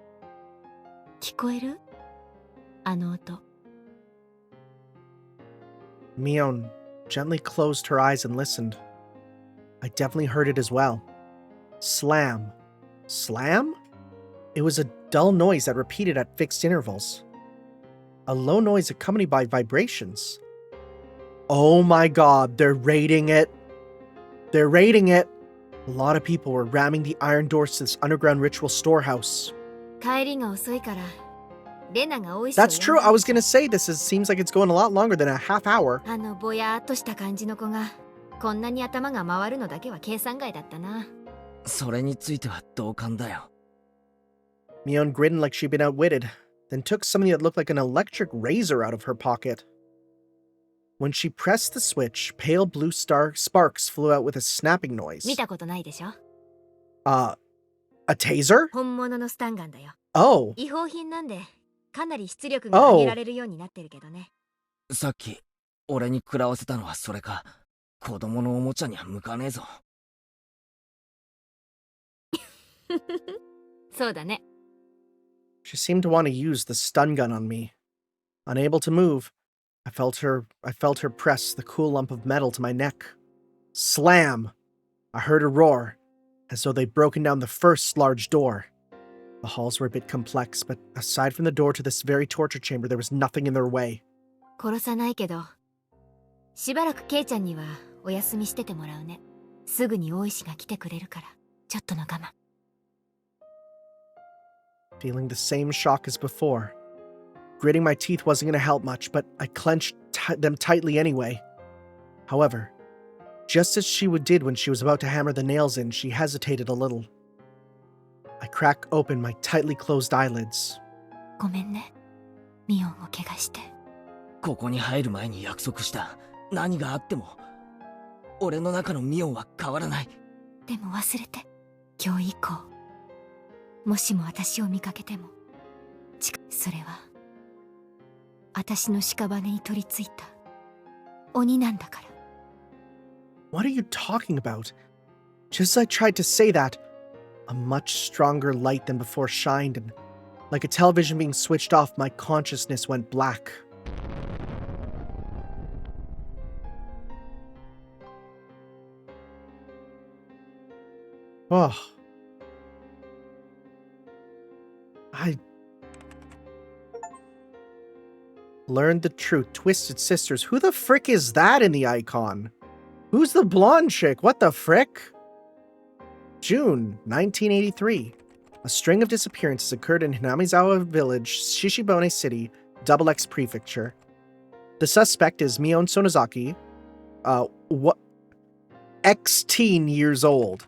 聞こえる？あの音。Mion gently closed her eyes and listened. I definitely heard it as well. Slam. Slam? It was a dull noise that repeated at fixed intervals. A low noise accompanied by vibrations. Oh my god, they're raiding it. They're raiding it. A lot of people were ramming the iron doors to this underground ritual storehouse. 帰りが遅いから、レナが大石を That's true. I was gonna say seems like it's going a lot longer than a half hour. あのぼやーっとした感じの子がこんなに頭が回るのだけは計算外だったな。それについては同感だよ。Mion grinned like she'd been outwitted, then took something that looked like an electric razor out of her pocket. When she pressed the switch, pale blue sparks flew out with a snapping noise. 見たことないでしょ？ A taser? 本物のスタンガンだよ。 Oh. 違法品なんでかなり出力が上げられるようになってるけどね。さっき俺に食らわせたのはそれか。子供のおもちゃには向かねえぞ。そうだね。 She seemed to want to use the stun gun on me. Unable to move, I felt her press the cool lump of metal to my neck. Slam! I heard a roar, as though they'd broken down the first large door. The halls were a bit complex, but aside from the door to this very torture chamber, there was nothing in their way. 殺さないけど、しばらくケイちゃんにはお休みしててもらうね。すぐに大石が来てくれるから、ちょっとの我慢。Feeling the same shock as before. Gritting my teeth wasn't going to help much, but I clenched them tightly anyway. However, just as she did when she was about to hammer the nails in, she hesitated a little. I cracked open my tightly closed eyelids. ごめんね。ミオンを怪我して。ここに入る前に約束した。何があっても俺の中のミオンは変わらない。でも忘れて。今日以降、もしも私を見かけても、それは私の屍に取り付いた鬼なんだから。What are you talking about? Just as I tried to say that, a much stronger light than before shined, and like a television being switched off, my consciousness went black. Oh. I learned the truth. Twisted Sisters. Who the frick is that in the icon? Who's the blonde chick? What the frick? June 1983. A string of disappearances occurred in Hinamizawa Village, Shishibone City, Double X Prefecture. The suspect is Mion Sonozaki, X-teen years old.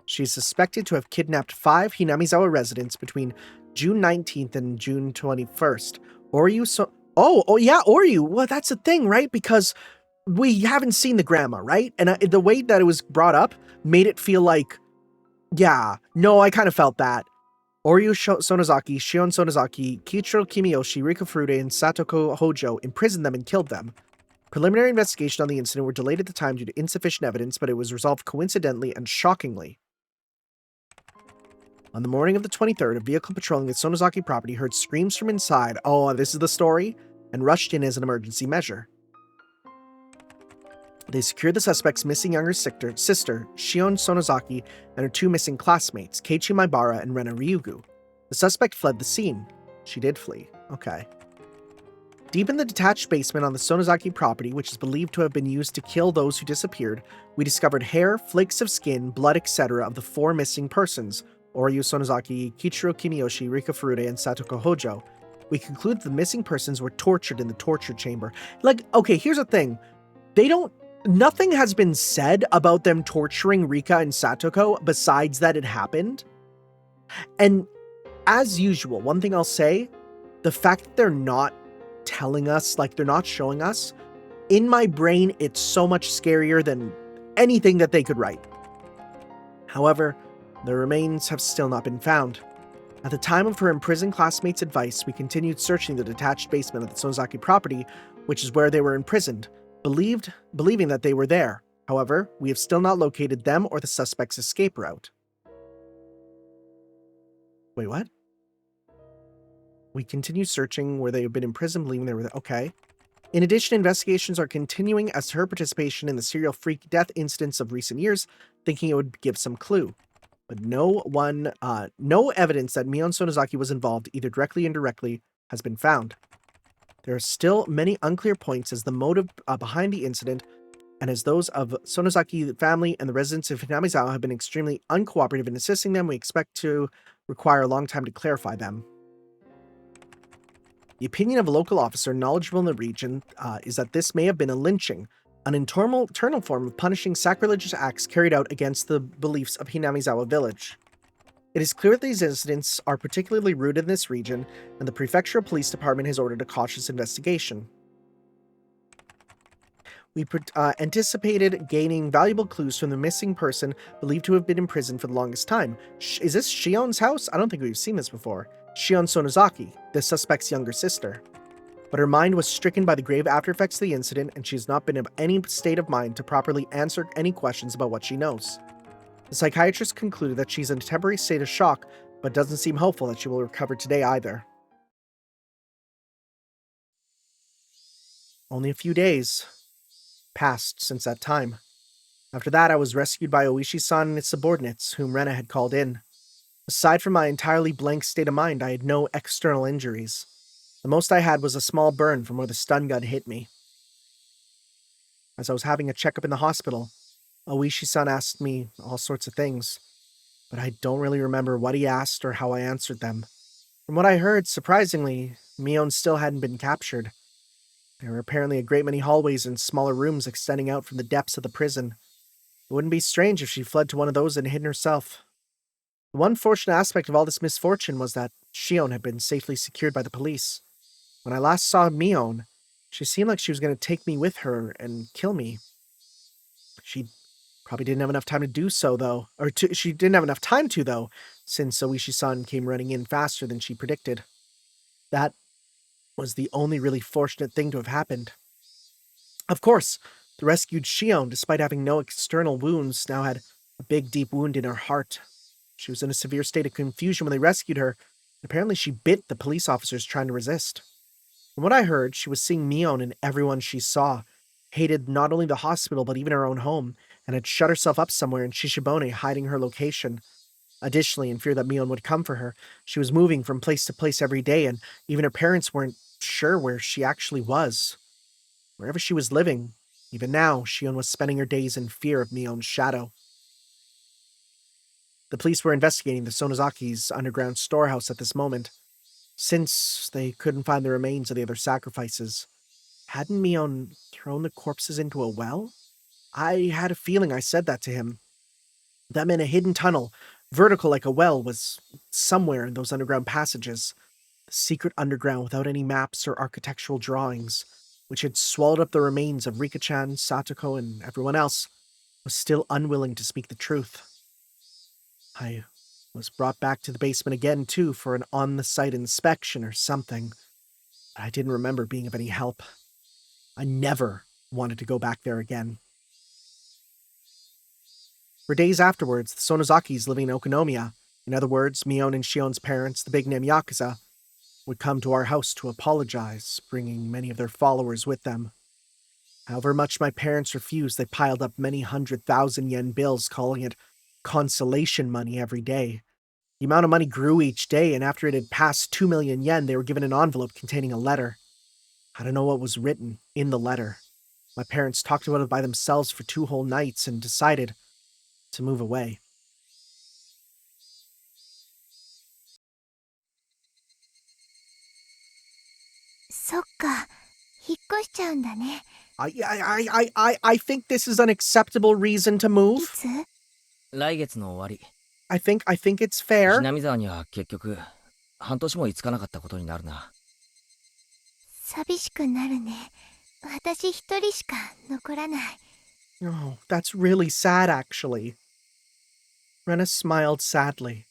She's suspected to have kidnapped 5 Hinamizawa residents between June 19th and June 21st. Oryu. Well, that's the thing, right? Because we haven't seen the grandma, right? And the way that it was brought up made it feel like, yeah, no, I kind of felt that. Oryu Sonozaki, Shion Sonozaki, Kichiro Kimiyoshi, Rika Furude, and Satoko Hojo imprisoned them and killed them. Preliminary investigation on the incident were delayed at the time due to insufficient evidence, but it was resolved coincidentally and shockingly. On the morning of the 23rd, a vehicle patrolling the Sonozaki property heard screams from inside, oh, this is the story, and rushed in as an emergency measure. They secured the suspect's missing younger sister, Shion Sonozaki, and her 2 missing classmates, Keiichi Maibara and Rena Ryugu. The suspect fled the scene. She did flee. Okay. Deep in the detached basement on the Sonozaki property, which is believed to have been used to kill those who disappeared, we discovered hair, flakes of skin, blood, etc. of the 4 missing persons, Oryu Sonozaki, Kichiro Kimiyoshi, Rika Furude, and Satoko Hojo. We conclude the missing persons were tortured in the torture chamber. Like, okay, here's the thing. Nothing has been said about them torturing Rika and Satoko besides that it happened. And as usual, one thing I'll say, the fact that they're not telling us, like they're not showing us, in my brain, it's so much scarier than anything that they could write. However, the remains have still not been found. At the time of her imprisoned classmates' advice, we continued searching the detached basement of the Sonozaki property, which is where they were imprisoned, believing that they were there. However, we have still not located them or the suspect's escape route. Wait, what? We continue searching where they have been imprisoned, believing they were there. Okay. In addition, investigations are continuing as to her participation in the serial freak death incidents of recent years, thinking it would give some clue. But no evidence that Mion Sonozaki was involved, either directly or indirectly, has been found. There are still many unclear points as the motive behind the incident, and as those of Sonozaki family and the residents of Hinamizawa have been extremely uncooperative in assisting them, we expect to require a long time to clarify them. The opinion of a local officer knowledgeable in the region is that this may have been a lynching, an internal form of punishing sacrilegious acts carried out against the beliefs of Hinamizawa village. It is clear that these incidents are particularly rooted in this region, and the Prefectural Police Department has ordered a cautious investigation. We anticipated gaining valuable clues from the missing person believed to have been in prison for the longest time. Is this Shion's house? I don't think we've seen this before. Shion Sonozaki, the suspect's younger sister. But her mind was stricken by the grave aftereffects of the incident, and she has not been in any state of mind to properly answer any questions about what she knows. The psychiatrist concluded that she's in a temporary state of shock, but doesn't seem hopeful that she will recover today either. Only a few days passed since that time. After that, I was rescued by Oishi-san and his subordinates, whom Rena had called in. Aside from my entirely blank state of mind, I had no external injuries. The most I had was a small burn from where the stun gun hit me. As I was having a checkup in the hospital, Oishi-san asked me all sorts of things, but I don't really remember what he asked or how I answered them. From what I heard, surprisingly, Mion still hadn't been captured. There were apparently a great many hallways and smaller rooms extending out from the depths of the prison. It wouldn't be strange if she fled to one of those and hidden herself. The one fortunate aspect of all this misfortune was that Shion had been safely secured by the police. When I last saw Mion, she seemed like she was going to take me with her and kill me. She probably didn't have enough time to do so, though. She didn't have enough time to, though, since Oishi-san came running in faster than she predicted. That was the only really fortunate thing to have happened. Of course, the rescued Shion, despite having no external wounds, now had a big, deep wound in her heart. She was in a severe state of confusion when they rescued her, and apparently she bit the police officers trying to resist. From what I heard, she was seeing Mion and everyone she saw, hated not only the hospital but even her own home, and had shut herself up somewhere in Shishibone, hiding her location. Additionally, in fear that Mion would come for her, she was moving from place to place every day, and even her parents weren't sure where she actually was. Wherever she was living, even now, Shion was spending her days in fear of Mion's shadow. The police were investigating the Sonozaki's underground storehouse at this moment. Since they couldn't find the remains of the other sacrifices, hadn't Mion thrown the corpses into a well? I had a feeling I said that to him. That meant a hidden tunnel, vertical like a well, was somewhere in those underground passages. The secret underground without any maps or architectural drawings, which had swallowed up the remains of Rika-chan, Satoko, and everyone else, was still unwilling to speak the truth. I was brought back to the basement again, too, for an on-the-site inspection or something. But I didn't remember being of any help. I never wanted to go back there again. For days afterwards, the Sonozakis living in Okonomiya, in other words, Mion and Shion's parents, the big name Yakuza, would come to our house to apologize, bringing many of their followers with them. However much my parents refused, they piled up many 100,000 yen bills, calling it consolation money every day. The amount of money grew each day, and after it had passed 2 million yen, they were given an envelope containing a letter. I don't know what was written in the letter. My parents talked about it by themselves for 2 whole nights and decided to move away. I think this is an acceptable reason to move. 来月の終わり。I think it's fair. 南沢には結局、半年も居つかなかったことになるな。寂しくなるね。私一人しか残らない。Oh, that's really sad, actually. Rena smiled sadly.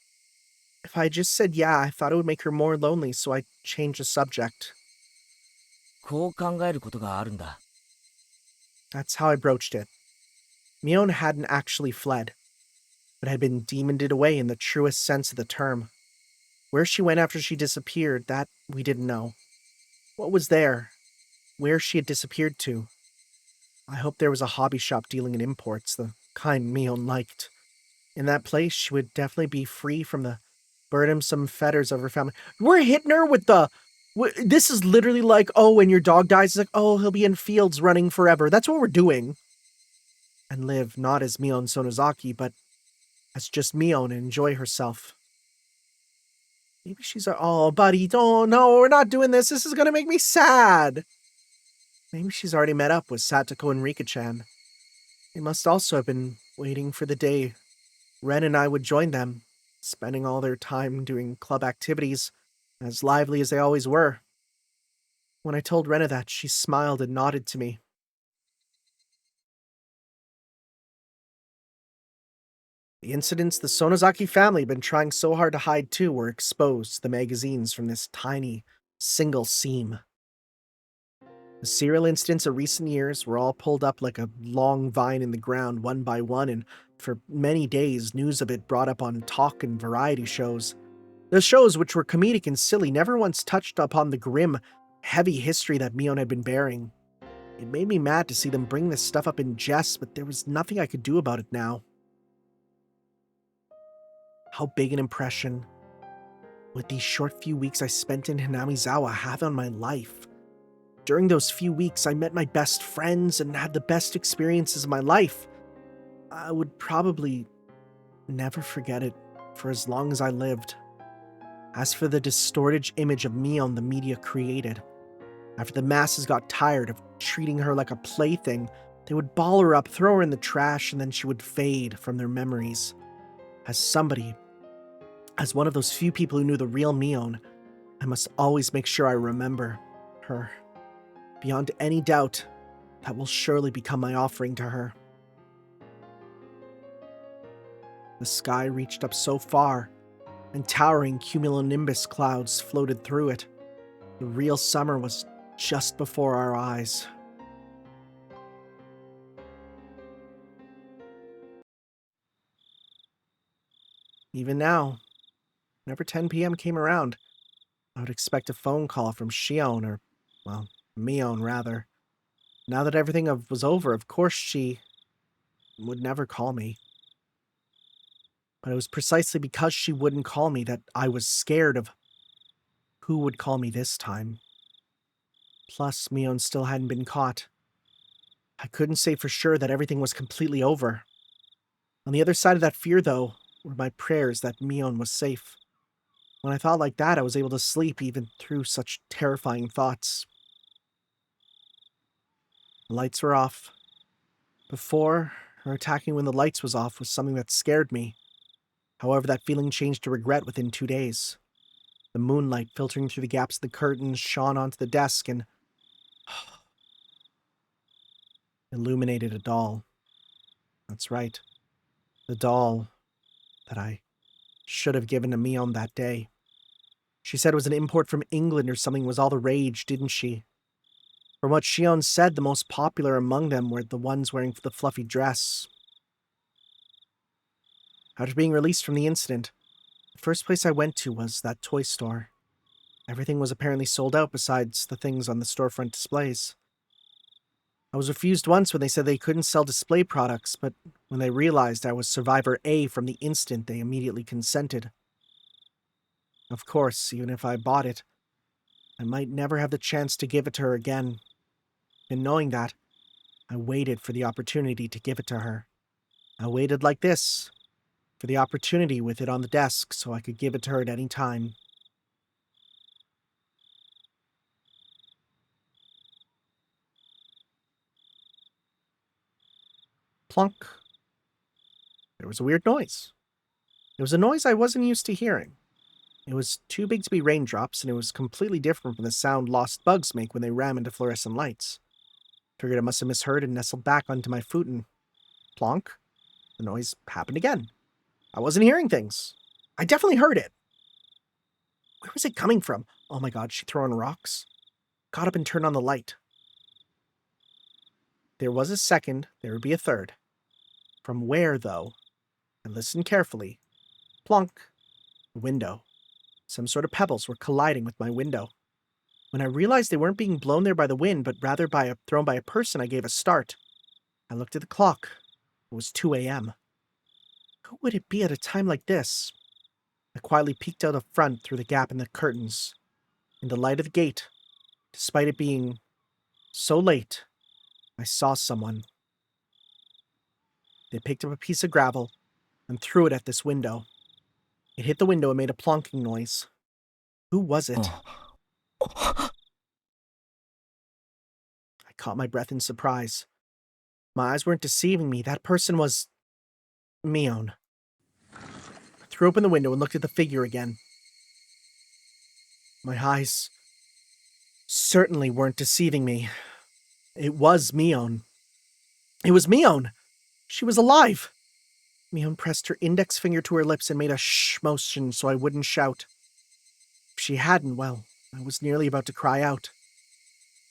If I just said yeah, I thought it would make her more lonely, so I changed the subject. こう考えることがあるんだ。 That's how I broached it. Mion hadn't actually fled, but had been demoned away in the truest sense of the term. Where she went after she disappeared, that we didn't know. What was there? Where she had disappeared to? I hoped there was a hobby shop dealing in imports, the kind Mion liked. In that place, she would definitely be free from the burdensome fetters of her family. We're hitting her with the... This is literally like, oh, when your dog dies, it's like, oh, he'll be in fields running forever. That's what we're doing. And live not as Mion Sonozaki, but as just Mion and enjoy herself. Maybe she's oh, buddy, don't, no, we're not doing this. This is gonna make me sad. Maybe she's already met up with Satoko and Rika-chan. They must also have been waiting for the day Ren and I would join them, spending all their time doing club activities, as lively as they always were. When I told Rena that, she smiled and nodded to me. The incidents the Sonozaki family had been trying so hard to hide too were exposed to the magazines from this tiny, single seam. The serial incidents of recent years were all pulled up like a long vine in the ground one by one, and for many days news of it brought up on talk and variety shows. The shows, which were comedic and silly, never once touched upon the grim, heavy history that Mion had been bearing. It made me mad to see them bring this stuff up in jest, but there was nothing I could do about it now. How big an impression would these short few weeks I spent in Hinamizawa have on my life? During those few weeks, I met my best friends and had the best experiences of my life. I would probably never forget it for as long as I lived. As for the distorted image of Mion the media created, after the masses got tired of treating her like a plaything, they would ball her up, throw her in the trash, and then she would fade from their memories. As one of those few people who knew the real Mion, I must always make sure I remember her. Beyond any doubt, that will surely become my offering to her. The sky reached up so far, and towering cumulonimbus clouds floated through it. The real summer was just before our eyes. Even now, whenever 10 p.m. came around, I would expect a phone call from Shion, or, well, Mion rather. Now that everything was over, of course she would never call me. But it was precisely because she wouldn't call me that I was scared of who would call me this time. Plus, Mion still hadn't been caught. I couldn't say for sure that everything was completely over. On the other side of that fear, though, were my prayers that Mion was safe. When I thought like that, I was able to sleep even through such terrifying thoughts. The lights were off. Before, her attacking when the lights was off was something that scared me. However, that feeling changed to regret within 2 days. The moonlight filtering through the gaps of the curtains shone onto the desk and illuminated a doll. That's right. The doll that I should have given to Mion that day. She said it was an import from England or something was all the rage, didn't she? From what Shion said, the most popular among them were the ones wearing the fluffy dress. After being released from the incident, the first place I went to was that toy store. Everything was apparently sold out besides the things on the storefront displays. I was refused once when they said they couldn't sell display products, but when they realized I was Survivor A from the instant, they immediately consented. Of course, even if I bought it, I might never have the chance to give it to her again. And knowing that, I waited for the opportunity to give it to her. I waited like this, for the opportunity with it on the desk so I could give it to her at any time. Plunk. There was a weird noise. It was a noise I wasn't used to hearing. It was too big to be raindrops, and it was completely different from the sound lost bugs make when they ram into fluorescent lights. Figured I must have misheard and nestled back onto my foot and plonk. The noise happened again. I wasn't hearing things. I definitely heard it. Where was it coming from? Oh my god, she throwing rocks? Got up and turned on the light. There was a second, there would be a third. From where, though? I listened carefully. Plonk. The window. Some sort of pebbles were colliding with my window. When I realized they weren't being blown there by the wind, but rather thrown by a person, I gave a start. I looked at the clock. It was 2 a.m. Who would it be at a time like this? I quietly peeked out of front through the gap in the curtains. In the light of the gate, despite it being so late, I saw someone. They picked up a piece of gravel and threw it at this window. It hit the window and made a plonking noise. Who was it? I caught my breath in surprise. My eyes weren't deceiving me. That person was Mion. I threw open the window and looked at the figure again. My eyes certainly weren't deceiving me. It was Mion. It was Mion! She was alive! Mion pressed her index finger to her lips and made a shh motion so I wouldn't shout. If she hadn't, well, I was nearly about to cry out.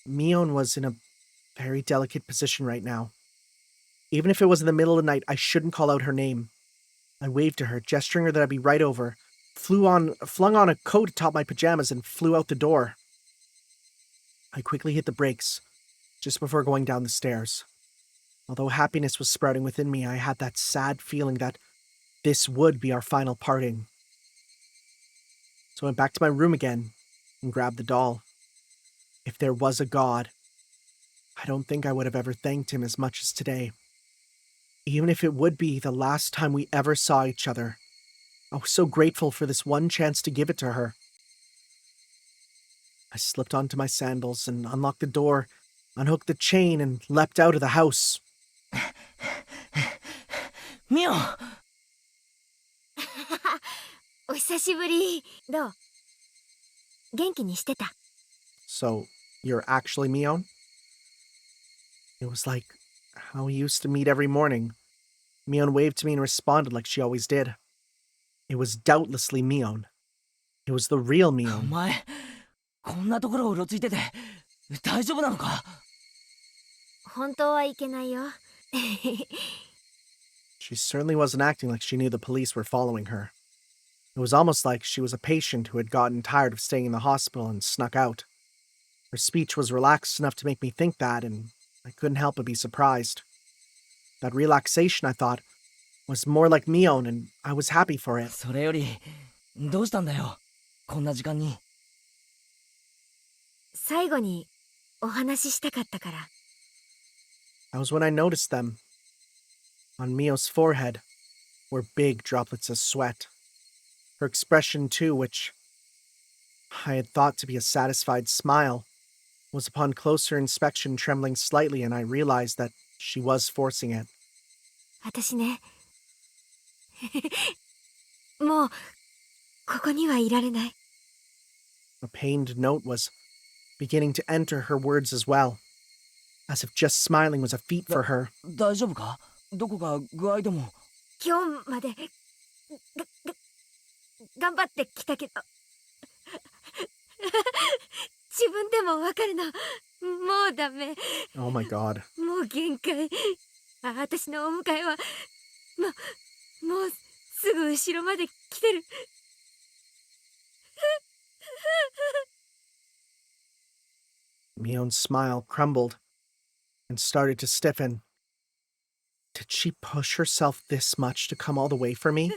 Mion was in a very delicate position right now. Even if it was in the middle of the night, I shouldn't call out her name. I waved to her, gesturing her that I'd be right over, flung on a coat atop my pajamas, and flew out the door. I quickly hit the brakes, just before going down the stairs. Although happiness was sprouting within me, I had that sad feeling that this would be our final parting. So I went back to my room again and grabbed the doll. If there was a God, I don't think I would have ever thanked him as much as today. Even if it would be the last time we ever saw each other, I was so grateful for this one chance to give it to her. I slipped onto my sandals and unlocked the door, unhooked the chain, and leapt out of the house. Mio! お久しぶり。どう？元気にしてた？ So, you're actually Mion? It was like how we used to meet every morning. Mion waved to me and responded like she always did. It was doubtlessly Mion. It was the real お Mion. 前、こんなところをうろついてて、大丈夫なのか？本当はいけないよ。 She certainly wasn't acting like she knew the police were following her. It was almost like she was a patient who had gotten tired of staying in the hospital and snuck out. Her speech was relaxed enough to make me think that, and I couldn't help but be surprised. That relaxation, I thought, was more like Mion, and I was happy for it. それより、どうしたんだよ、こんな時間に。最後にお話ししたかったから。 That was when I noticed them. On Mio's forehead were big droplets of sweat. Her expression, too, which I had thought to be a satisfied smile, was upon closer inspection trembling slightly, and I realized that she was forcing it. 私ね。もうここにはいられない。 A pained note was beginning to enter her words as well, as if just smiling was a feat for her. 大丈夫か？どこか具合でも。今日まで頑張ってきたけど自分でもわかるの。もうダメ。 Oh my god. もう限界。私のお迎えはもうすぐ後ろまで来てる。 Mion's smile crumbled and started to stiffen. Did she push herself this much to come all the way for me?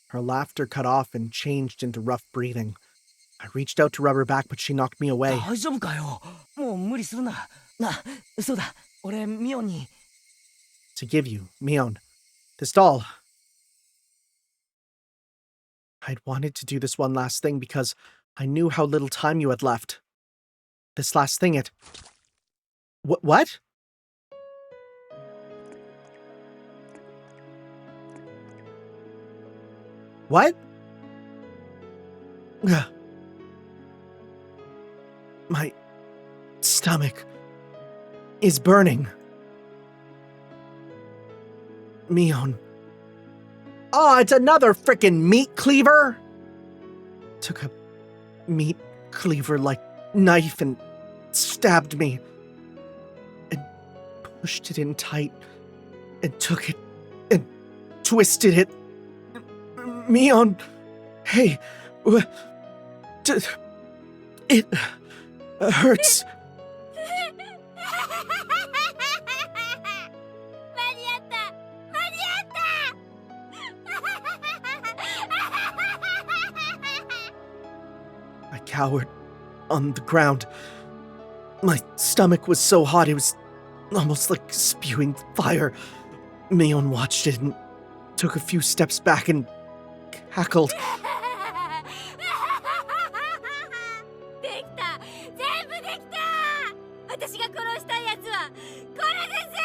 Her laughter cut off and changed into rough breathing. I reached out to rub her back, but she knocked me away. 大丈夫かよ。もう無理するな。そうだ、俺、ミオンに。To give you, Mion, this doll. I'd wanted to do this one last thing because I knew how little time you had left. This last thing, it... What? What? Ugh. My stomach. is burning. Mion. Oh, it's another frickin' meat cleaver! Took a meat cleaver-like knife and stabbed me. And pushed it in tight. And took it and twisted it. Mion, hey, it hurts. 間に合った、間に合った I cowered on the ground. My stomach was so hot it was almost like spewing fire. Mion watched it and took a few steps back and cackled. できた、全部できた。私が殺したいやつはこれで全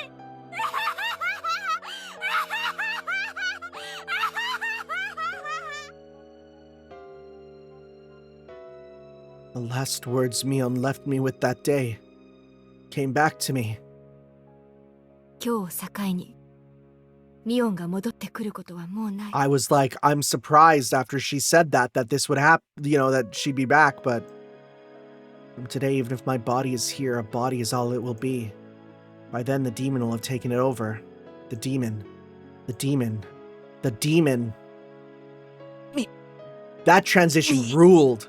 員。 The last words Mion left me with that day came back to me. 今日を境にミオンが戻ってくることはもうない。 I was like, I'm surprised after she said that this would happen, that she'd be back, but from today, even if my body is here, a body is all it will be. By then, the demon will have taken it over. The demon. The demon. The demon. That transition ruled.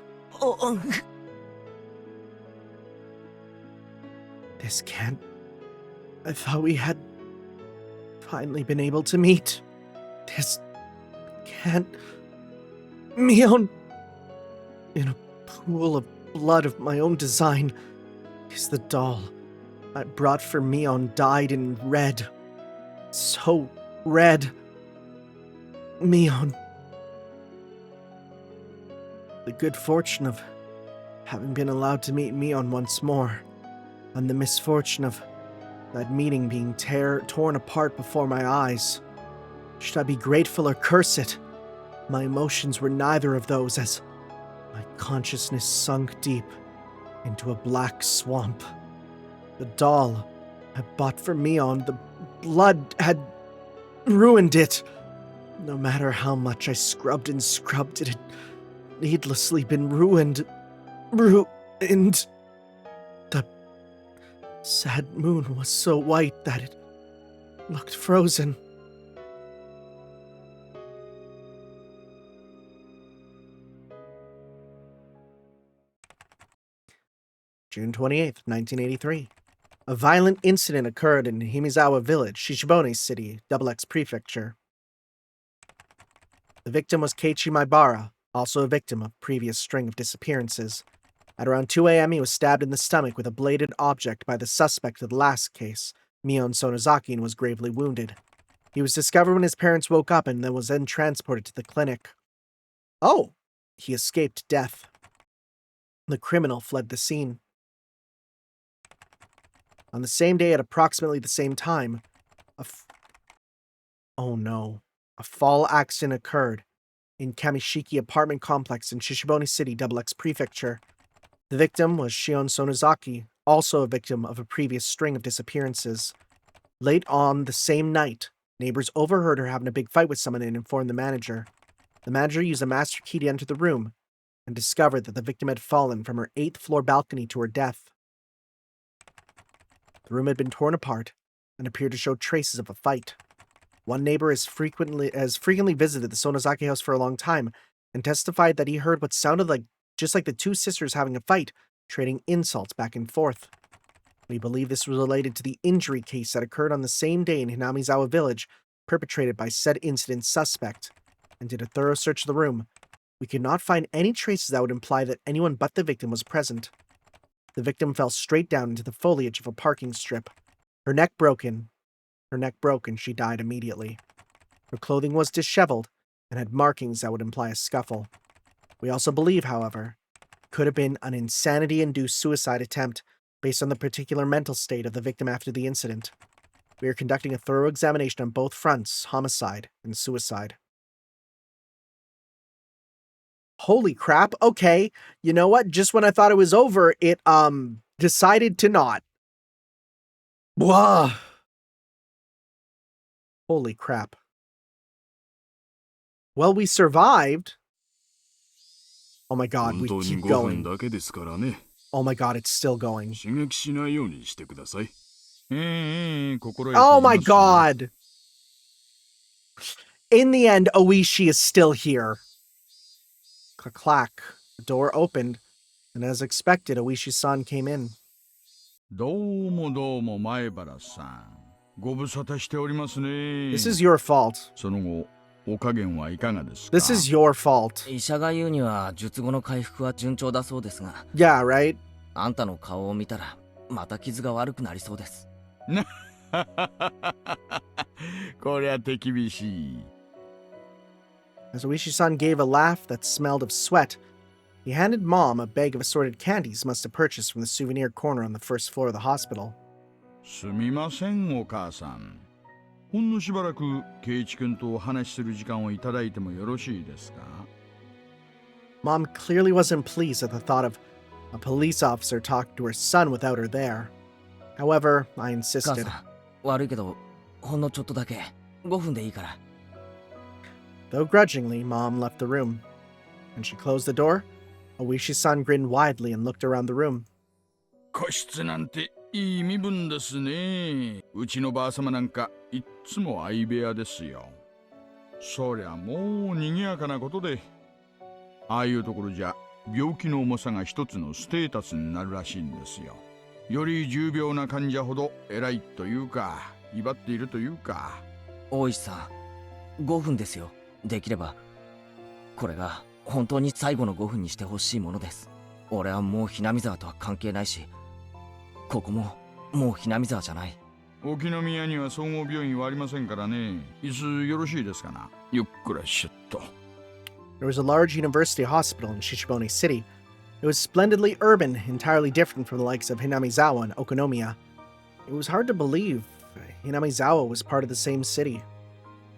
This can't... I thought we had finally been able to meet. This can't... Mion! In a pool of blood of my own design is the doll I brought for Mion, dyed in red. So red. Mion. The good fortune of having been allowed to meet Mion once more, and the misfortune of that meeting being torn apart before my eyes. Should I be grateful or curse it? My emotions were neither of those, as my consciousness sunk deep into a black swamp. The doll I bought for Mion, the blood had ruined it. No matter how much I scrubbed and scrubbed, it had needlessly been ruined. Ruined. The sad moon was so white that it looked frozen. June 28th, 1983. A violent incident occurred in Himizawa Village, Shishibone City, XX Prefecture. The victim was Keiichi Maibara, also a victim of previous string of disappearances. At around 2 a.m., he was stabbed in the stomach with a bladed object by the suspect of the last case, Mion Sonozaki, and was gravely wounded. He was discovered when his parents woke up and was then transported to the clinic. Oh! He escaped death. The criminal fled the scene. On the same day at approximately the same time, a fall accident occurred in Kamishiki apartment complex in Shishibone City, XX Prefecture. The victim was Shion Sonozaki, also a victim of a previous string of disappearances. Late on the same night, neighbors overheard her having a big fight with someone and informed the manager. The manager used a master key to enter the room and discovered that the victim had fallen from her 8th floor balcony to her death. The room had been torn apart and appeared to show traces of a fight. One neighbor has frequently visited the Sonozaki house for a long time and testified that he heard what sounded just like the two sisters having a fight, trading insults back and forth. We believe this was related to the injury case that occurred on the same day in Hinamizawa Village, perpetrated by said incident suspect, and did a thorough search of the room. We could not find any traces that would imply that anyone but the victim was present. The victim fell straight down into the foliage of a parking strip. Her neck broke and she died immediately. Her clothing was disheveled and had markings that would imply a scuffle. We also believe, however, it could have been an insanity-induced suicide attempt based on the particular mental state of the victim after the incident. We are conducting a thorough examination on both fronts, homicide and suicide. Holy crap, okay. You know what? Just when I thought it was over, it decided to not. Whoa! Holy crap. Well, we survived. Oh my god, 本 we 当に keep 5 going. 分だけですからね。 Oh my god, it's still going. 刺激しないようにしてください。心得てい Oh ます my よ。 god! In the end, Oishi is still here. Clack clack. The door opened, and as expected, Oishi-san came in. どうもどうも前原さん。ご無沙汰しておりますね。 This is your fault. その後、お加減はいかがですか？ This is your fault. 医者が言うには術後の回復は順調だそうですが、 Yeah, right? あんたの顔を見たらまた傷が悪くなりそうです。こりゃ手厳しい。 As Oishi-san gave a laugh that smelled of sweat, he handed Mom a bag of assorted candies he must have purchased from the souvenir corner on the first floor of the hospital. すみませんお母さん。ほんのしばらく圭一君とお話しする時間をいただいてもよろしいですか？ Mom clearly wasn't pleased at the thought of a police officer talking to her son without her there. However, I 母 insisted. さん、悪いけどほんのちょっとだけ5分でいいから。 Though grudgingly, Mom left the room. When she closed the door, Oishi-san grinned widely and looked around the room. 個室なんていい身分ですね。うちのばあさまなんかいっつも相部屋ですよ。そりゃもう賑やかなことで、ああいうところじゃ病気の重さが一つのステータスになるらしいんですよ。より重病な患者ほど偉いというか、威張っているというか。大石さん、5分ですよ。できればこれが本当に最後の5分にしてほしいものです。俺はもうひなみ沢とは関係ないし、ここももうひなみ沢じゃない。沖宮には総合病院はありませんからね。椅子よろしいですかな。ゆっくらしゅっと。 There was a large university hospital in Shishibone City. It was splendidly urban, entirely different from the likes of Hinamizawa and Okonomiya. It was hard to believe Hinamizawa was part of the same city.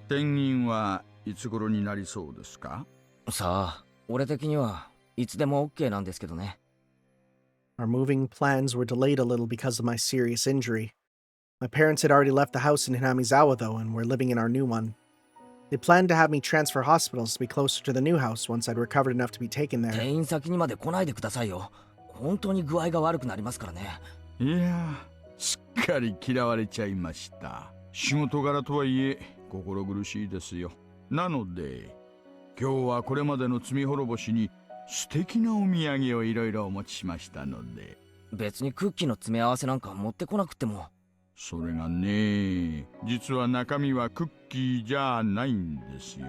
転院はいつ頃になりそうですか？さあ、俺的にはいつでも OK なんですけどね。 Our moving plans were delayed a little because of my serious injury. My parents had already left the house in Hinamizawa, though, and were living in our new one. They planned to have me transfer hospitals to be closer to the new house once I'd recovered enough to be taken there. 転院先にまで来ないでくださいよ。本当に具合が悪くなりますからね。いやすっかり嫌われちゃいました。仕事柄とはいえ心苦しいですよ。なので今日はこれまでの罪滅ぼしに素敵なお土産をいろいろお持ちしましたので。別にクッキーの詰め合わせなんか持ってこなくても。それがね、実は中身はクッキーじゃないんですよ。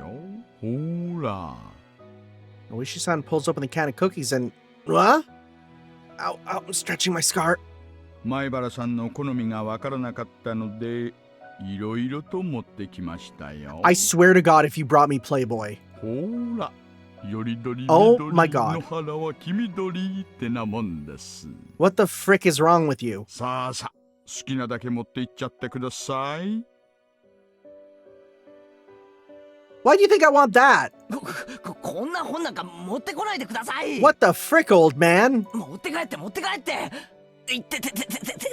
ほら。 Oishi-san pulls open the can of cookies and... What? Ow, ow, I'm stretching my scar. 前原さんの好みがわからなかったのでいろいろと持ってきましたよ。 I swear to God if you brought me Playboy. ほら、よりどり Oh 緑 my God. の腹は黄緑ってなもんです。 What the frick is wrong with you? さあさあ、好きなだけ持っていっちゃってください。 Why do you think I want that? こんな本なんか持ってこないでください。 What the frick, old man? 持って帰って持って帰って。いってててててて。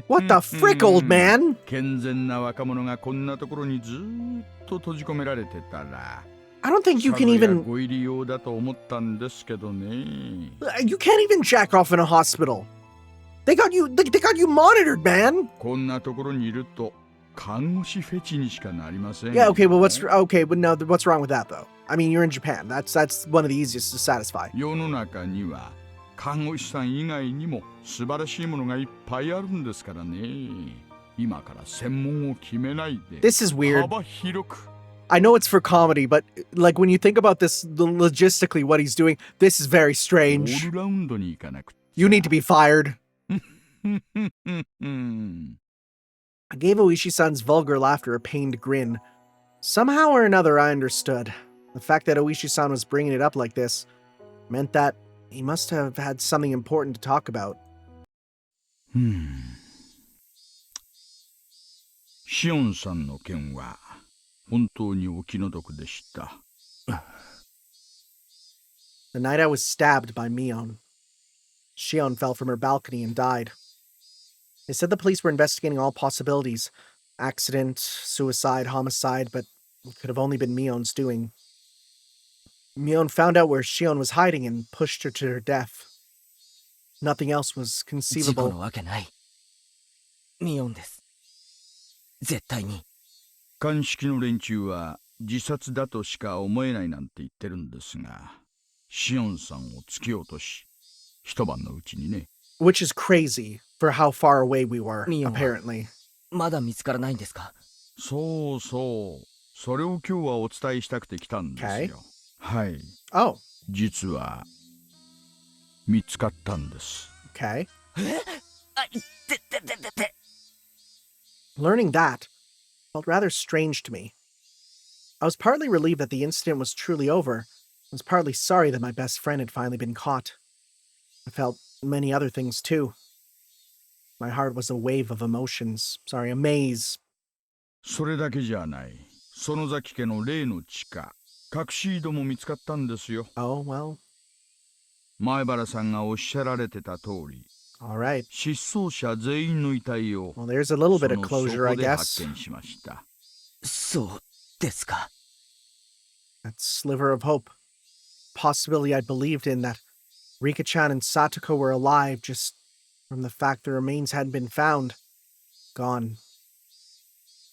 What the frick, old man? 健全な若者がこんなところにずーっと閉じ込められてたら、 I don't think you can 家具や even... ご入り用だと思ったんですけどね。 You can't even jack off in a hospital. They got you monitored, man. こんなところにいると看護師フェチにしかなりません。 Yeah, okay, well, what's wrong with that though? I mean, you're in Japan. That's one of the easiest to satisfy. 世の中には看護師さん以外にも素晴らしいものがいっぱいあるんですからね。今から専門を決めないで This is weird. 幅広く。 I know it's for comedy, but like when you think about this logistically, what he's doing, this is very オ strange. ールラウンドに行かなくちゃ。 You need to be fired. うん。 I gave Oishi-san's vulgar laughter a pained grin. Somehow or another, I understood. The fact that Oishi-san was bringing it up like this meant that he must have had something important to talk about. シオンさんの件は本当にお気の毒でした。 The night I was stabbed by Mion, Shion fell from her balcony and died. They said the police were investigating all possibilities. Accident, suicide, homicide, but it could have only been Mion's doing. Mion found out where Shion was hiding and pushed her to her death. Nothing else was 事故の conceivable. わけない。ミオンです。絶対に。鑑識の連中は自殺だとしか思えないなんて言ってるんですが、シオンさんを突き落とし、一晩のうちにね。Which is crazy for how far away we were, Mion は apparently. まだ見つからないんですか？そうそう。それを今日はお伝えしたくて来たんですよ。はい。Oh, 実は、見つかったんです。okay. あ、いってってってって。Learning that felt rather strange to me. I was partly relieved that the incident was truly over. I was partly sorry that my best friend had finally been caught. I felt many other things too. My heart was a wave of emotions. Sorry, a maze. それだけじゃない。園崎家の例の地下、隠し井戸も見つかったんですよ。Oh, well, 前原さんがおっしゃられてた通り、 all right. 失踪者全員の遺体を Well, there's a little そ bit の of 底 closure, I で発 guess. 見しました。そうですか。That sliver of hope. Possibility I'd believed in, that Rika-chan and Satoko were alive just from the fact the remains hadn't been found. Gone.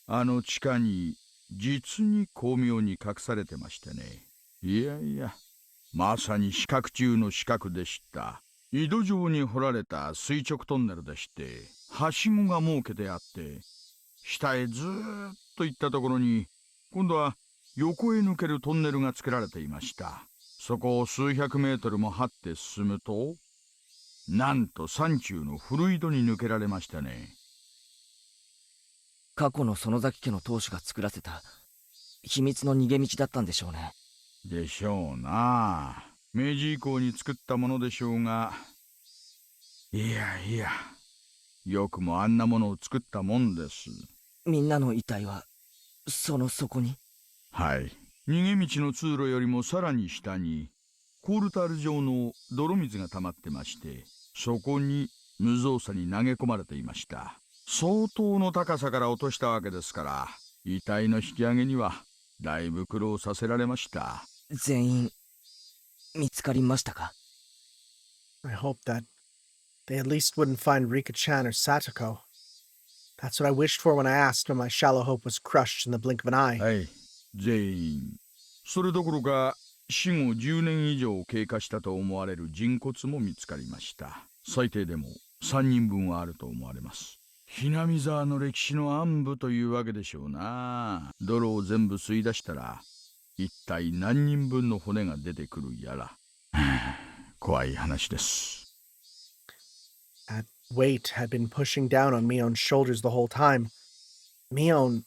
あの地下に実に巧妙に隠されてましてね。いやいや、まさに死角中の死角でした。井戸状に掘られた垂直トンネルでして、はしごが設けてあって、下へずーっと行ったところに、今度は横へ抜けるトンネルが作られていました。そこを数百メートルも張って進むと、なんと山中の古井戸に抜けられましたね。過去の園崎家の当主が作らせた秘密の逃げ道だったんでしょうね。でしょうな。明治以降に作ったものでしょうが、いやいや、よくもあんなものを作ったもんです。みんなの遺体はその底に？はい。逃げ道の通路よりもさらに下にコールタール状の泥水が溜まってまして、そこに無造作に投げ込まれていました。相当の高さから落としたわけですから、遺体の引き上げにはだいぶ苦労させられました。全員見つかりましたか？ I hope that they at least wouldn't find Rika-chan or Satoko. That's what I wished for when I asked, but my shallow hope was crushed in the blink of an eye. はい、全員。それどころか死後10年以上経過したと思われる人骨も見つかりました。最低でも3人分はあると思われます。ひなみ沢の歴史の暗部というわけでしょうな。泥を全部吸い出したら一体何人分の骨が出てくるやら。怖い話です。That weight had been pushing down on Mion's shoulders the whole time. Mion...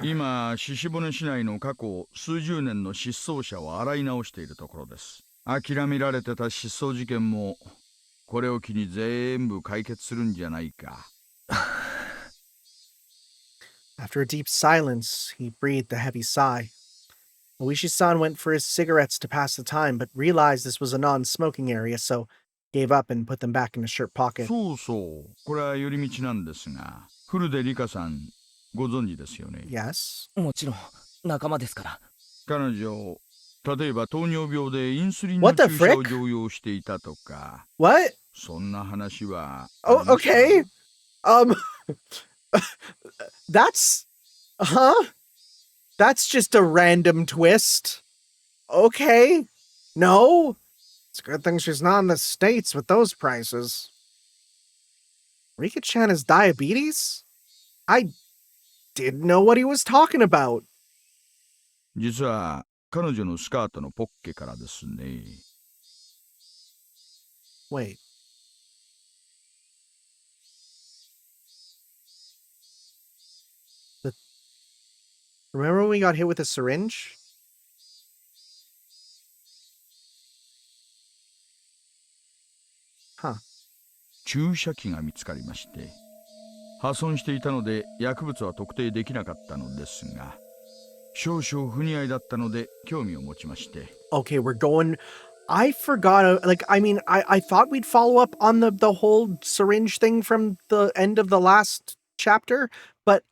今、鹿骨市内の過去数十年の失踪者を洗い直しているところです。諦められてた失踪事件もこれを機に全部解決するんじゃないか。After a deep silence, he breathed a heavy sigh. Oishi-san went for his cigarettes to pass the time, but realized this was a non-smoking area, so gave up and put them back in his shirt pocket. そうそう、これは寄り道なんですが、古出里香さんご存知ですよね。Yes? もちろん仲間ですから。彼女、例えば糖尿病でインスリンの What the 注射を frick? 常用していたとか、 What? そんな話は。Oh, okay. That's... Huh? That's just a random twist. Okay. No? It's a good thing she's not in the States with those prices. Rika-chan has diabetes? I didn't know what he was talking about. 実は彼女のスカートのポッケからですね。Wait. Remember when we got hit with a syringe? Huh. 注射器が見つかりまして、破損していたので薬物は特定できなかったのですが、少々不似合いだったので興味を持ちまして。Okay, we're going I forgot, like, I mean, I thought we'd follow up on the whole syringe thing from the end of the last chapter, but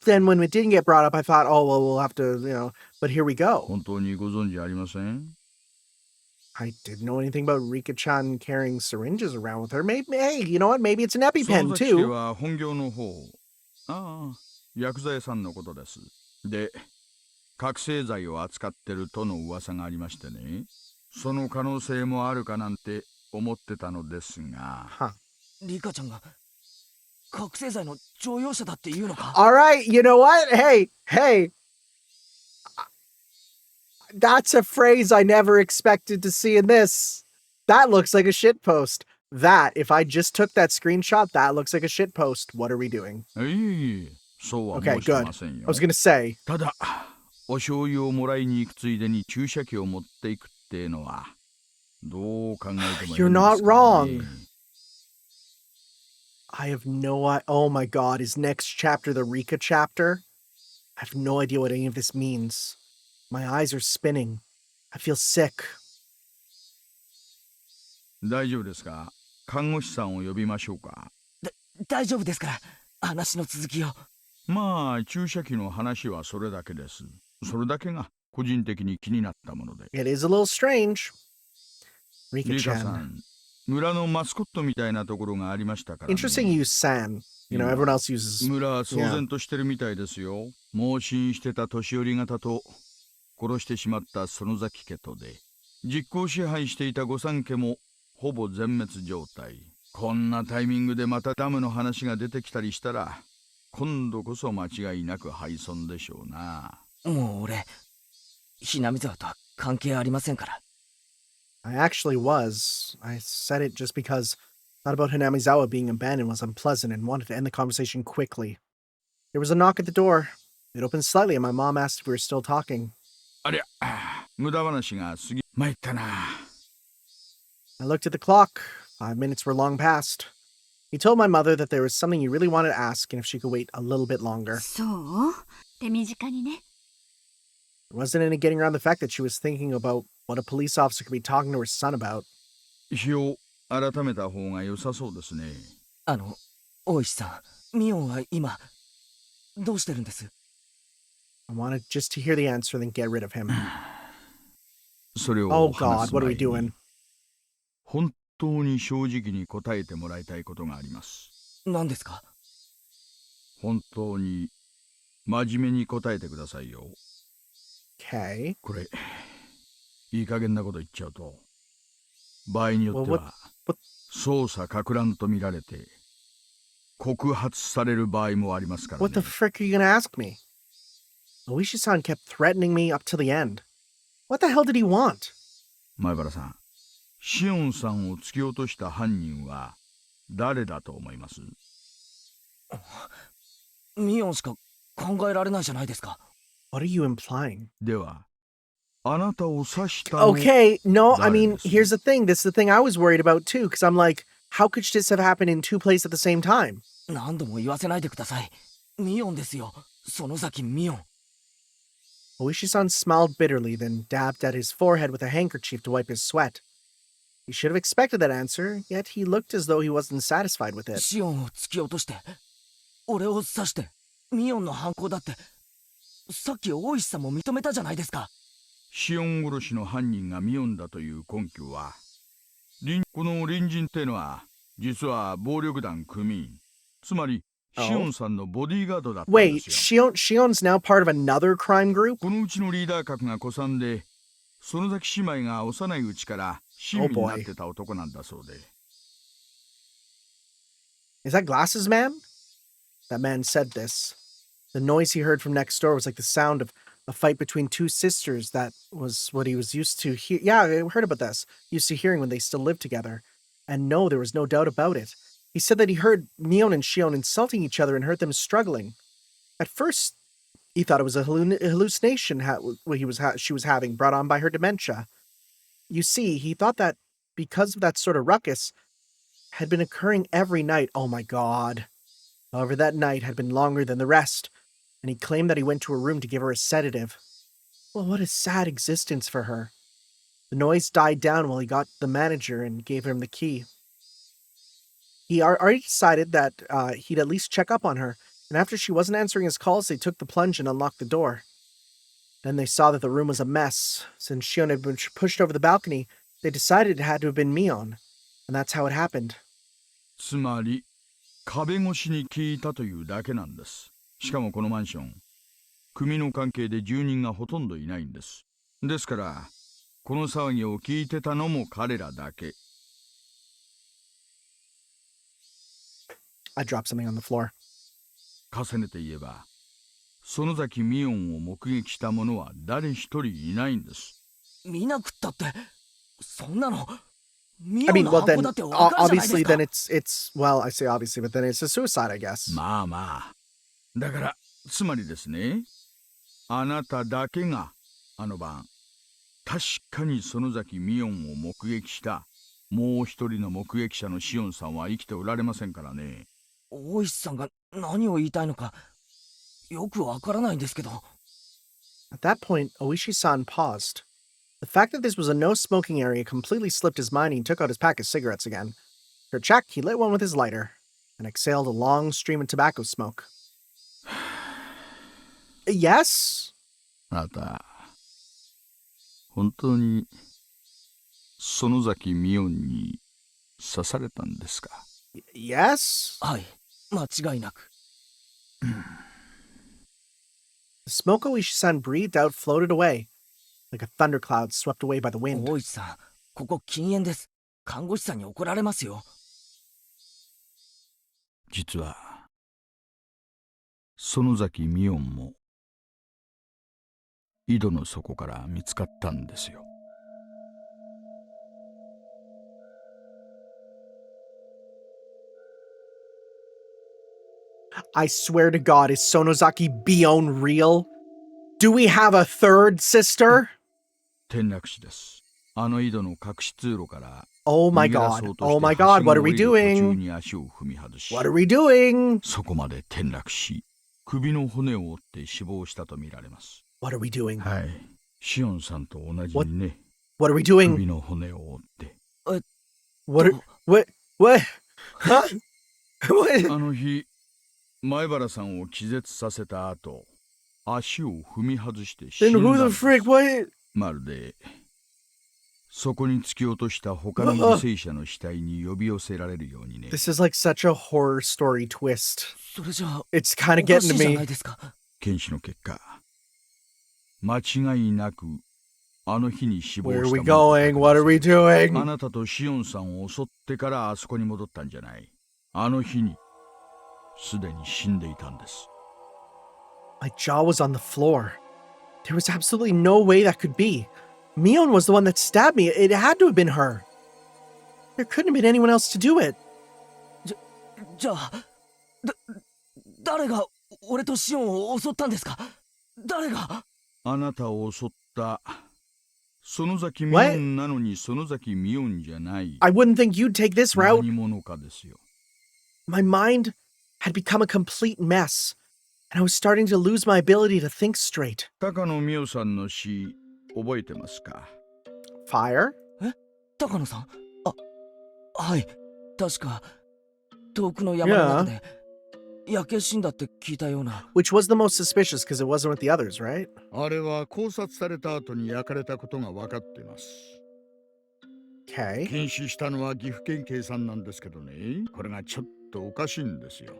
then when it didn't get brought up, I thought, oh, well, we'll have to, but here we go. 本当にご存知ありません？ I didn't know anything about Rika-chan carrying syringes around with her. Maybe, hey, you know what? Maybe it's an 園 EpiPen 崎家 too. は本業の方。ああ、薬剤さんのことです。で、覚醒剤を扱ってるとの噂がありましてね。その可能性もあるかなんて思ってたのですが。Huh. リカちゃんが覚醒剤の常用者だっていうのか？ All right, you know what? Hey. That's a phrase I never expected to see in this. That looks like a shitpost. That, if I just took that screenshot, that looks like a shitpost. What are we doing? いえ、そうは Okay, 申して good. ません I よ。 was gonna say, ただ、お醤油をもらいに行くついでに注射器を持っていくってのは、どう考えてもいい You're んで not すかね。 wrong. I have no idea. Oh my god, is next chapter the Rika chapter? I have no idea what any of this means. My eyes are spinning. I feel sick. 大丈夫ですか？看護師さんを呼びましょうか。大丈夫ですから話の続きを。まあ、注射器の話はそれだけです。それだけが個人的に気になったもので。 It is a little strange. リカさ Rika-chan. ん、村のマスコットみたいなところがありましたから、ね。 Interesting you use san. You know, everyone else uses... 村は騒然としてるみたいですよ。盲信してた年寄り方と、殺してしまった園崎家とで、実効支配していた御三家もほぼ全滅状態。こんなタイミングでまたダムの話が出てきたりしたら、今度こそ間違いなく敗損でしょうな。もう俺ひなみ沢とは関係ありませんから。 I actually was. I said it just because thought about Hinamizawa being abandoned was unpleasant and wanted to end the conversation quickly. There was a knock at the door. It opened slightly and my mom asked if we were still talking. ありゃ、無駄話が過ぎ、参ったな。 I looked at the clock. 5 minutes were long past. He told my mother that there was something he really wanted to ask and if she could wait a little bit longer. そう手短にね。 There wasn't any getting around the fact that she was thinking about what a police officer could be talking to her son about. 日を改めた方が良さそうですね。大石さん、ミオンは今どうしてるんです？ I wanted just to hear the answer and then get rid of him. それを Oh 話 god, す what are 前 we doing? に、本当に正直に答えてもらいたいことがあります。何ですか？本当に真面目に答えてくださいよ。 Okay. これ、いい加減なこと言っちゃうと、場合によっては what- 捜査か乱と見られて告発される場合もありますからね。 What the frick are you gonna ask me? Oishi-san kept threatening me up to the end. What the hell did he want? 前原さん、シオンさんを突き落とした犯人は誰だと思います？ミオンしか考えられないじゃないですか。 What are you implying? では、あなたを刺したの Okay, no, I mean, Darkness. here's the thing. This is the thing I was worried about too, because I'm like, how could this have happened in two places at the same time? 何度も言わせないでください。ミオンですよ。園崎ミオン。 Oishi-san smiled bitterly, then dabbed at his forehead with a handkerchief to wipe his sweat. He should have expected that answer, yet he looked as though he wasn't satisfied with it. シオンを突き落として俺を刺してミオンの犯行だってさっき大石さんも認めたじゃないですか。シオン殺しの犯人がミオンだという根拠は、この隣人ってのは実は暴力団組員、つまりシオンさんのボディーガードだったんで Wait, すよ。 Shion's now part of another crime group? このうちのリーダー格が古参で、園崎姉妹が幼いうちから親身になってた男なんだそうで。 Is that Glasses Man? That man said this. The noise he heard from next door was like the sound of a fight between two sisters. That was what he was used to hear. Yeah, I heard about this. Used to hearing when they still lived together. And no, there was no doubt about it. He said that he heard Mion and Shion insulting each other and heard them struggling. At first, he thought it was a hallucination she was having, brought on by her dementia. You see, he thought that because of that sort of ruckus had been occurring every night. Oh my god. However, that night had been longer than the rest, and he claimed that he went to her room to give her a sedative. Well, what a sad existence for her. The noise died down while he got the manager and gave him the key. He already decided that he'd at least check up on her, and after she wasn't answering his calls, they took the plunge and unlocked the door. Then they saw that the room was a mess. Since Shion had been pushed over the balcony, they decided it had to have been Mion, and that's how it happened. つまり壁越しに聞いたというだけなんです。しかもこのマンション、組の関係で住人がほとんどいないんです。ですからこの騒ぎを聞いてたのも彼らだけ。I dropped something on the floor. 重ねて言えば、園崎ミオンを目撃した者は誰一人いないんです。見なくったって、そんなの。I mean, well then, obviously, then it's well, I say obviously, but then it's a suicide, I guess. まあまあ。だから、つまりですね、あなただけがあの晩、確かに園崎ミオンを目撃したもう一人の目撃者のシオンさんは生きておられませんからね。大石さんが何を言いたいのかよくわからないんですけど。At that point, Oishi-san paused. The fact that this was a no-smoking area completely slipped his mind and he took out his pack of cigarettes again. For a check, he lit one with his lighter and exhaled a long stream of tobacco smoke. Yes? あなた、本当に園崎ミオンに刺されたんですか？ Yes? はい、間違いなく。The smoke Oishi-san breathed out floated away, like a thundercloud swept away by the wind. 大石さん、ここ禁煙です。看護師さんに怒られますよ。実は園崎ミオンも井戸の底から見つかったんですよ。I swear to God, is Sonozaki Bion real? Do we have a third sister? 転落死です。あの井戸の隠し通路から Oh my God. Oh my God. What are we 途中 doing? に足を踏み外し、 What are we doing? そこまで転落し、首の骨を折って死亡したとみられます。 What are we doing? はい、シオンさんと同じにね。 What are we 首 doing? の骨を折って。 What? What? Huh? What? あの日、前原さんを気絶させた後、足を踏み外して死ん Then だ who ん the です。 frick? What? まるでそこに突き落とした他の犠牲者の死体に呼び寄せられるようにね。 This is like such a horror story twist. それじゃあ、 It's kind お of か getting し to いじゃな me. いですか。検視の結果、間違いなくあの日に死亡 Where し are た we ものと going? What are we あ doing? なたとシオンさんを襲ってからあそこに戻ったんじゃない。あの日にすでに死んでいたんです。 My jaw was on the floor. There was absolutely no way that could be. Mion was the one that stabbed me. It had to have been her. There couldn't have been anyone else to do it. じゃあ、誰が俺とシオンを襲ったんですか？誰が？あなたを襲った園崎ミオンなのに園崎ミオンじゃない。 I wouldn't think you'd take this route. 何者かですよ。 My mind had become a complete mess, and I was starting to lose my ability to think straight. 高野美代さんの死覚えてますか？ Fire? 高野さん？あ、はい。確か、遠くの山の中で、焼け死んだって聞いたような。Which was the most suspicious because it wasn't with the others, right? あれは考察された後に焼かれたことが分かっています。 Okay. 検視したのは岐阜県警さんなんですけどね、これがちょっとおかしいんですよ。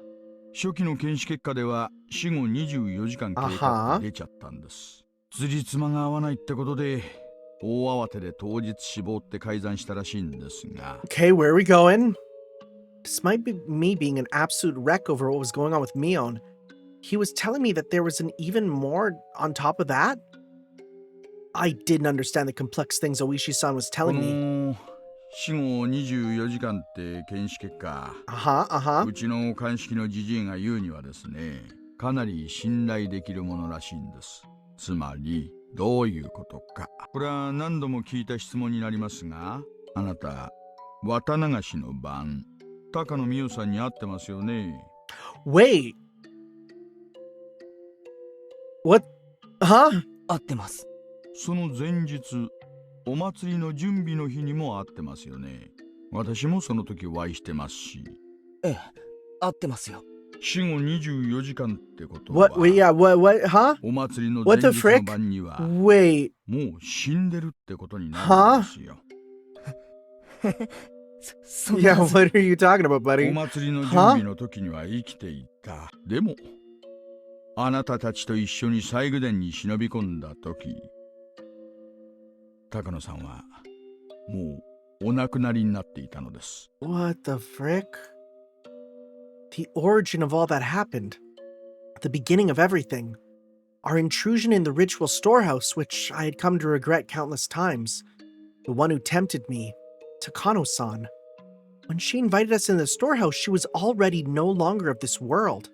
初期の検視結果では死後24時間経過って出ちゃったんです。辻褄が合わないってことで大慌てで当日死亡って改ざんしたらしいんですが。 Okay, where are we going? This might be me being an absolute wreck over what was going on with Mion. He was telling me that there was an even more on top of that? I didn't understand the complex things Oishi-san was こ telling me. の死後24時間って検視結果、 Uh-huh. うちの鑑識のじじいが言うにはですね、かなり信頼できるものらしいんです。つまりどういうことか。これは何度も聞いた質問になりますが、あなた綿流しの晩、高野美代さんに会ってますよね。 Wait. What? Huh? 合ってます。その前日、お祭りの準備の日にも会ってますよね。私もその時お会いしてますし。ええ、合ってますよ。死後24時間ってことは What? Wait, yeah, what? Huh? お祭りの What 前 the 日の frick? 晩には Wait. もう死んでるってことになるんですよ。そんな Yeah, はず what are you talking about, お buddy? 祭りの準備の時には生きていた。でもあなたたちと一緒に西宮殿に忍び込んだ時、高野さんはもうお亡くなりになっていたのです。 What the frick? The origin of all that happened. The beginning of everything. Our intrusion in the ritual storehouse, which I had come to regret countless times. The one who tempted me, Takano-san. When she invited us in the storehouse, she was already no longer of this world.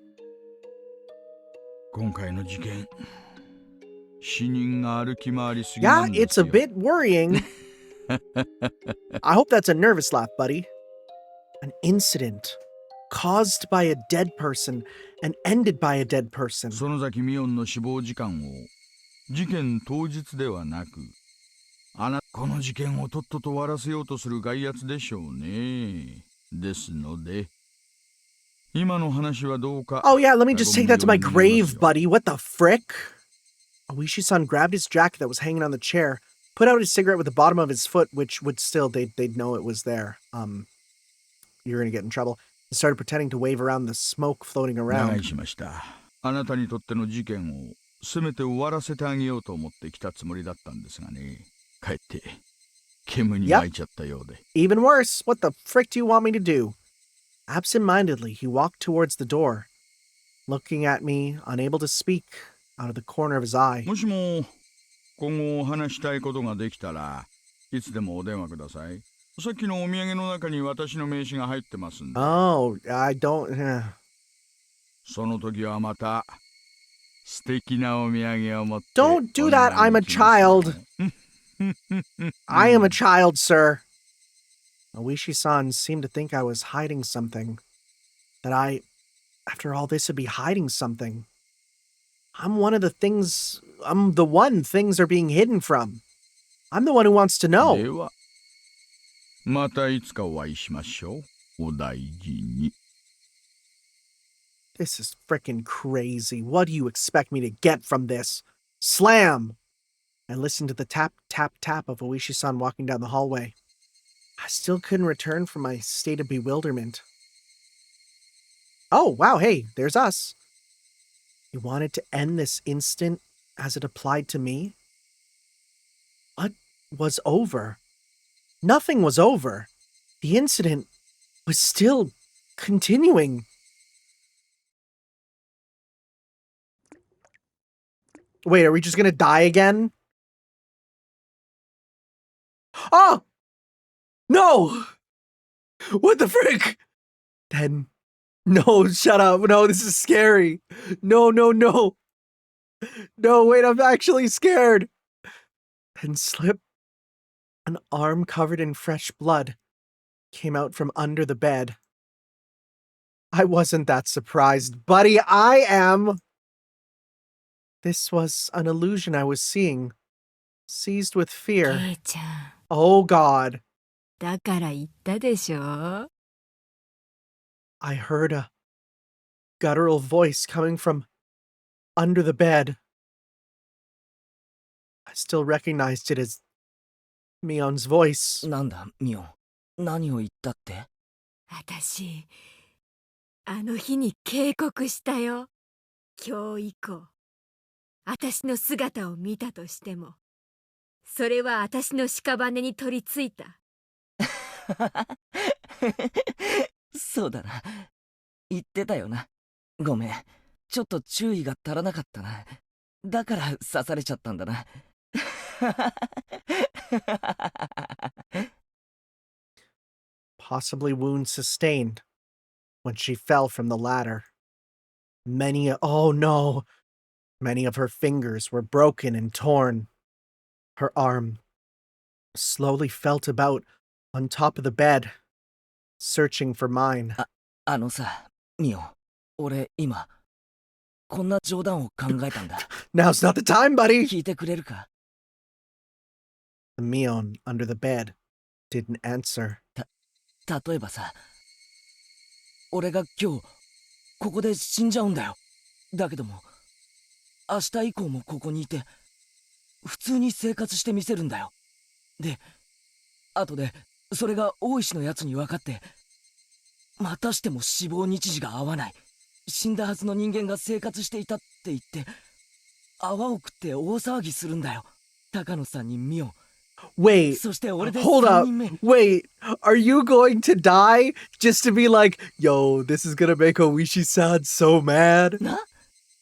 今回の事件、死人が歩き回りすぎな Yeah, んで it's す a よ。 bit worrying. I hope that's a nervous laugh, buddy. An incident caused by a dead person and ended by a dead person. 園崎美音の死亡時間を事件当日ではなく、この事件をとっとと終わらせようとする外圧でしょうね。ですので、今の話はどうか。 Oh yeah, let me just take that to my grave, buddy. What the frick? Oishi-san grabbed his jacket that was hanging on the chair, put out his cigarette with the bottom of his foot, which would still, they'd know it was there. You're gonna get in trouble. And started pretending to wave around the smoke floating 長 around. 居しました。あなたにとっての事件をせめて終わらせてあげようと思って来たつもりだったんですがね。かえって煙に巻いちゃったようで。 Even worse, what the frick do you want me to do? Absent-mindedly, he walked towards the door, looking at me, unable to speak, out of the corner of his eye. もしも今後お話したいことができたらいつでもお電話ください。さっきのお土産の中に私の名刺が入ってますんで。 Oh, I don't... その時はまた素敵なお土産を持って Don't do that, I'm a child. I am a child, sir. Oishi-san seemed to think I was hiding something. That I, after all this, would be hiding something. I'm the one things are being hidden from. I'm the one who wants to で know. はまたいつかお会いしましょう。お大事に。 This is frickin' crazy. What do you expect me to get from this? Slam! I listened to the tap, tap, tap of Oishi-san walking down the hallway. I still couldn't return from my state of bewilderment. Oh, wow, hey, there's us. You wanted to end this instant as it applied to me? What was over? Nothing was over. The incident was still continuing. Wait, are we just gonna die again? Oh! No! What the frick? Then, no, shut up. No, this is scary. No, no, no. No, wait, I'm actually scared. Then slip. An arm covered in fresh blood came out from under the bed. I wasn't that surprised, buddy. I am. This was an illusion I was seeing. Seized with ケ fear. イちゃん Oh God. だから言ったでしょ I heard a guttural voice coming from under the bed. I still recognized it as Mion's voice. なんだミオン、何を言ったって？私あの日に警告したよ。今日以降私の姿を見たとしてもそれは私の屍に取り付いた。そうだな、言ってたよな。ごめん、ちょっと注意が足らなかったな。だから刺されちゃったんだな。Possibly wounds sustained when she fell from the ladder. Many of her fingers were broken and torn. Her arm slowly felt about on top of the bed, searching for mine. あのさ、ミオン、俺今こんな冗談を考えたんだ。Now's not the time, buddy. 聞いてくれるか？ The Mion under the bed didn't answer. 例えばさ、俺が今日ここで死んじゃうんだよ。だけども明日以降もここにいて普通に生活してみせるんだよ。で後でそれが大石のやつに分かって、またしても死亡日時が合わない、死んだはずの人間が生活していたって言って泡を食って大騒ぎするんだよ。高野さんにミオン、 Wait, そして俺で hold 3 up. 人目。 Wait, are you going to die just to be like, yo, this is gonna make Oishi-san so mad? な、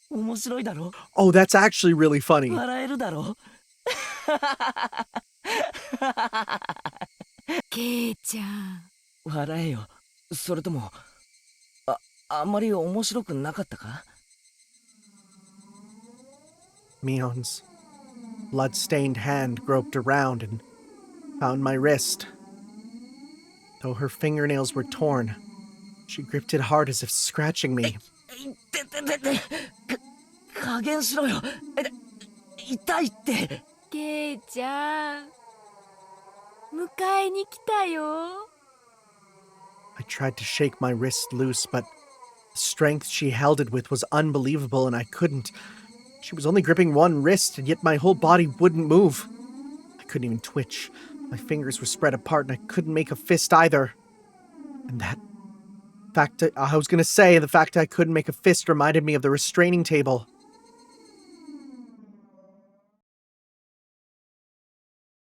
面白いだろ。 Oh, that's actually really funny. 笑えるだろ。ケイちゃん。笑えよ。それともあんまり面白くなかったか？ Mion's blood-stained hand groped around and found my wrist. Though her fingernails were torn, she gripped it hard as if scratching me. 加減しろよ。痛いって。ケイちゃん。迎えに来たよ。I tried to shake my wrist loose, but the strength she held it with was unbelievable and I couldn't. She was only gripping one wrist, and yet my whole body wouldn't move. I couldn't even twitch. My fingers were spread apart, and I couldn't make a fist either. And that fact, I was gonna say, the fact I couldn't make a fist reminded me of the restraining table.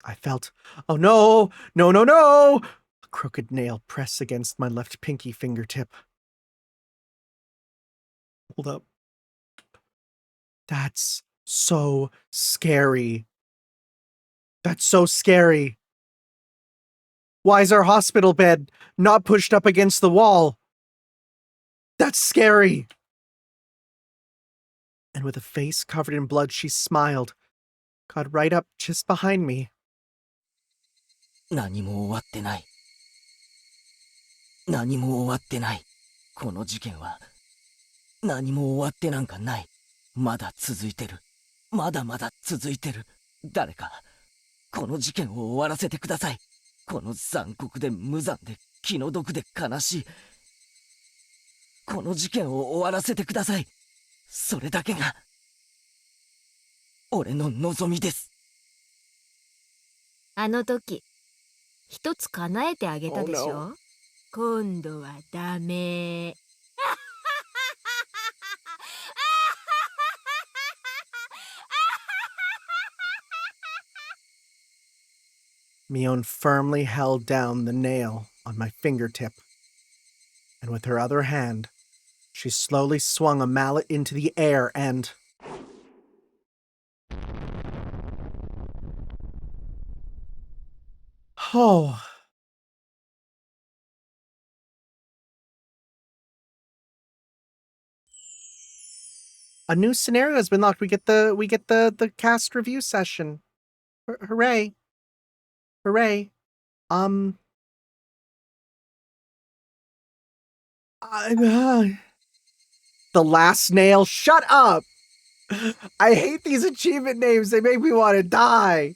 I felt, oh no, no, no, no! A crooked nail press against my left pinky fingertip. Hold up. That's so scary. That's so scary. Why is our hospital bed not pushed up against the wall? That's scary. And with a face covered in blood, she smiled, got right up just behind me. 何も終わってない。何も終わってない。この事件は何も終わってなんかない。まだ続いてる。まだまだ続いてる。誰かこの事件を終わらせてください。この残酷で無残で気の毒で悲しいこの事件を終わらせてください。それだけが俺の望みです。あの時一つ叶えてあげたでしょ、Oh, no. 今度はダメ。Mion firmly held down the nail on my fingertip, and with her other hand, she slowly swung a mallet into the air and... Oh. A new scenario has been locked. We get the cast review session. Hooray. Hooray. The last nail. Shut up! I hate these achievement names. They make me want to die.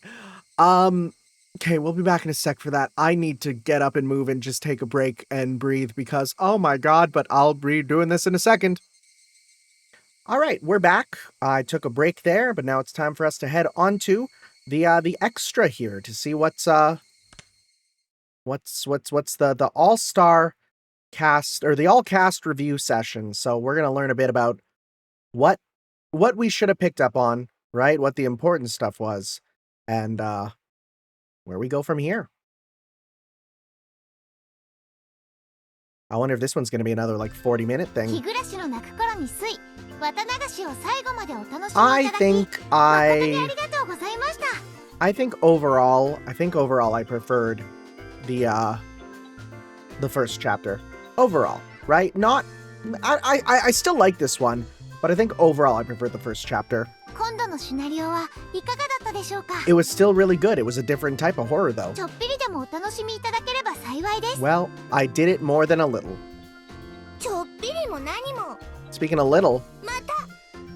Okay, we'll be back in a sec for that. I need to get up and move and just take a break and breathe because, oh my god, but I'll be doing this in a second. All right, we're back. I took a break there, but now it's time for us to head on to the extra here to see what's the all-star cast or the all-cast review session. So we're going to learn a bit about what we should have picked up on, right? What the important stuff was, and where we go from here. I wonder if this one's going to be another like 40-minute thing. Higurashiの泣く頃に水、Watanagashiを最後までお楽しみいただき、 I think 誠にありがとうございました。 I think overall I preferred the first chapter. Overall, right? Not I still like this one, but I think overall I preferred the first chapter. 今度のシナリオはいかがだったでしょうか。 It was still really good. It was a different type of horror though. ちょっぴりでもお楽しみいただければ幸いです。 Well, I did it more than a little. ちょっぴりも何も。 Speaking of little, また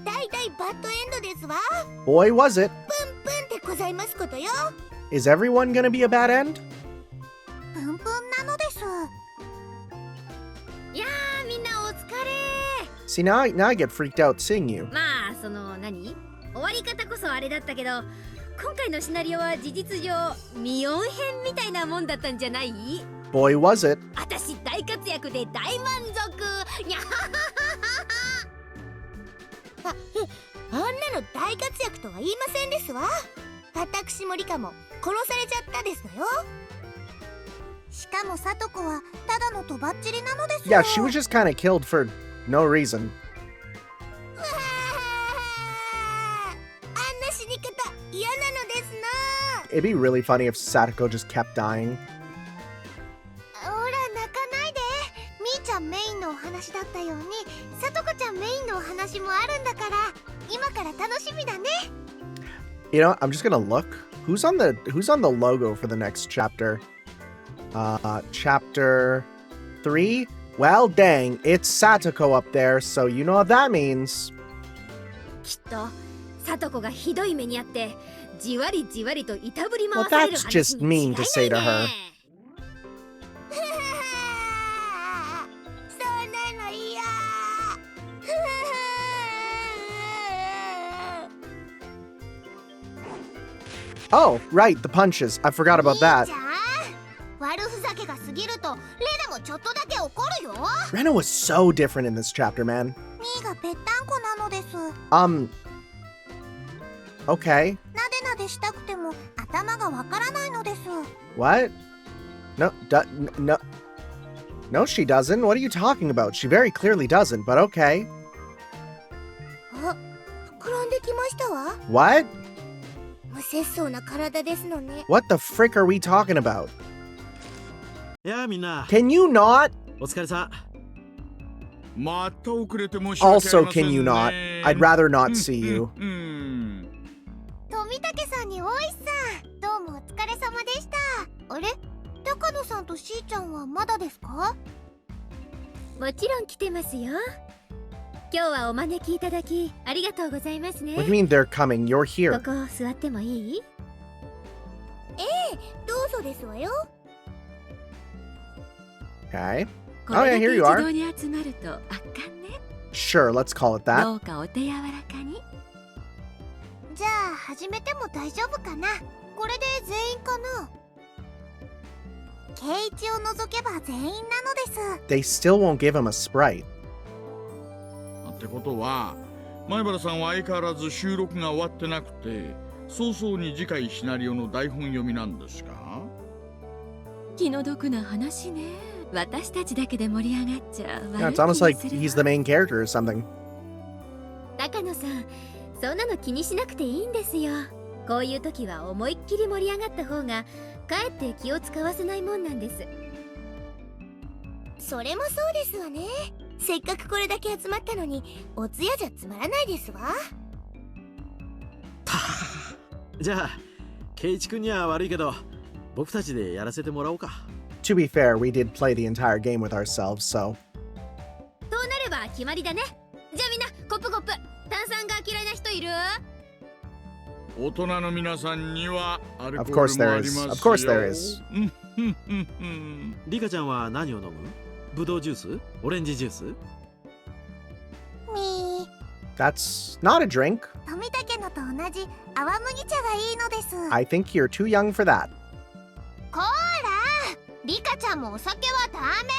大大バッドエンドですわ。 boy was it. プンプンでございますことよ。Is everyone gonna be a bad end? プンプンなのです。いやー、みんなお疲れ。 See, now I get freaked out seeing you. まあその何終わり方こそあれだったけど、今回のシナリオは事実上ミオン編みたいなもんだったんじゃない？ Boy, was it. 私大活躍で大満足。にゃはははは。あんなの大活躍とは言いませんですわ。私もリカも殺されちゃったですのよ。しかもサトコはただのとばっちりなのですよ。 Yeah, she was just kind of killed for no reason. あんな死に方嫌なのですな。 It'd be really funny if Satoko just kept dying. ほら泣かないで。みーちゃんメインのお話だったようにサトコちゃんメインのお話もあるんだから今から楽しみだね。 You know, I'm just gonna look. Who's on the logo for the next chapter? Chapter 3? Well, dang, it's Satoko up there, so you know what that means. きっとサトコがひどい目にあってじわりじわりといたぶり回 Well, される that's 話 just に違い mean to say な to い her. ね。そうなの嫌。 Oh, right, the punches. I forgot about みー that. ちゃん、悪ふざけが過ぎるとレナもちょっとだけ怒るよ。 Rena was so different in this chapter, man. みーがぺったんこなのです。 Okay. なでなでしたくても頭がわからないのです。 What? No, no, she doesn't. What are you talking about? She very clearly doesn't, but okay. あ、膨らんできましたわ。 What? 無節操な体ですのね。 What the frick are we talking about? やあみんな Can you not? お疲れさ。また遅れて申し訳あり Also, ません can ね。 you not? I'd rather not see you. 富武さんに大石さん、どうもお疲れ様でした。あれ、高野さんとしーちゃんはまだですか？もちろん来てますよ。今日はお招きいただきありがとうございますね。 What do you mean they're coming? You're こ here. こ座ってもいい？どうぞですわよ。 Okay. こ Oh, れ yeah, だ here け you 一 are. 堂に集まると圧巻ね。 Sure, let's call it that. どうかお手柔らかに。じゃあ始めても大丈夫かな。これで全員かな。圭一を除けば全員なのです。 They still won't give him a sprite. ってことは前原さんは相変わらず収録が終わってなくて早々に次回シナリオの台本読みなんですか？気の毒な話ね。私たちだけで盛り上がっちゃ Yeah, 悪 it's い almost 気 like がする he's わ the main character or something. 高野さん、そんなの気にしなくていいんですよ。こういう時は思いっきり盛り上がった方がかえって気を使わせないもんなんです。それもそうですわね。せっかくこれだけ集まったのにお通夜じゃつまらないですわ。じゃあ圭一君には悪いけど僕たちでやらせてもらおうか。 To be fair, we did play the entire game with ourselves, so. そうなれば決まりだね。じゃあみんなコップコップ。炭酸が嫌いな人いる？大人の皆さんにはアルコ Of ー course ルも there あり is. ますよ。 Of course there is. リカちゃんは何を飲む？ブドウジュース？オレンジジュース？みー、 That's not a drink. 富武のと同じ泡麦茶がいいのです。 I think you're too young for that. こーら、リカちゃんもお酒はダメ。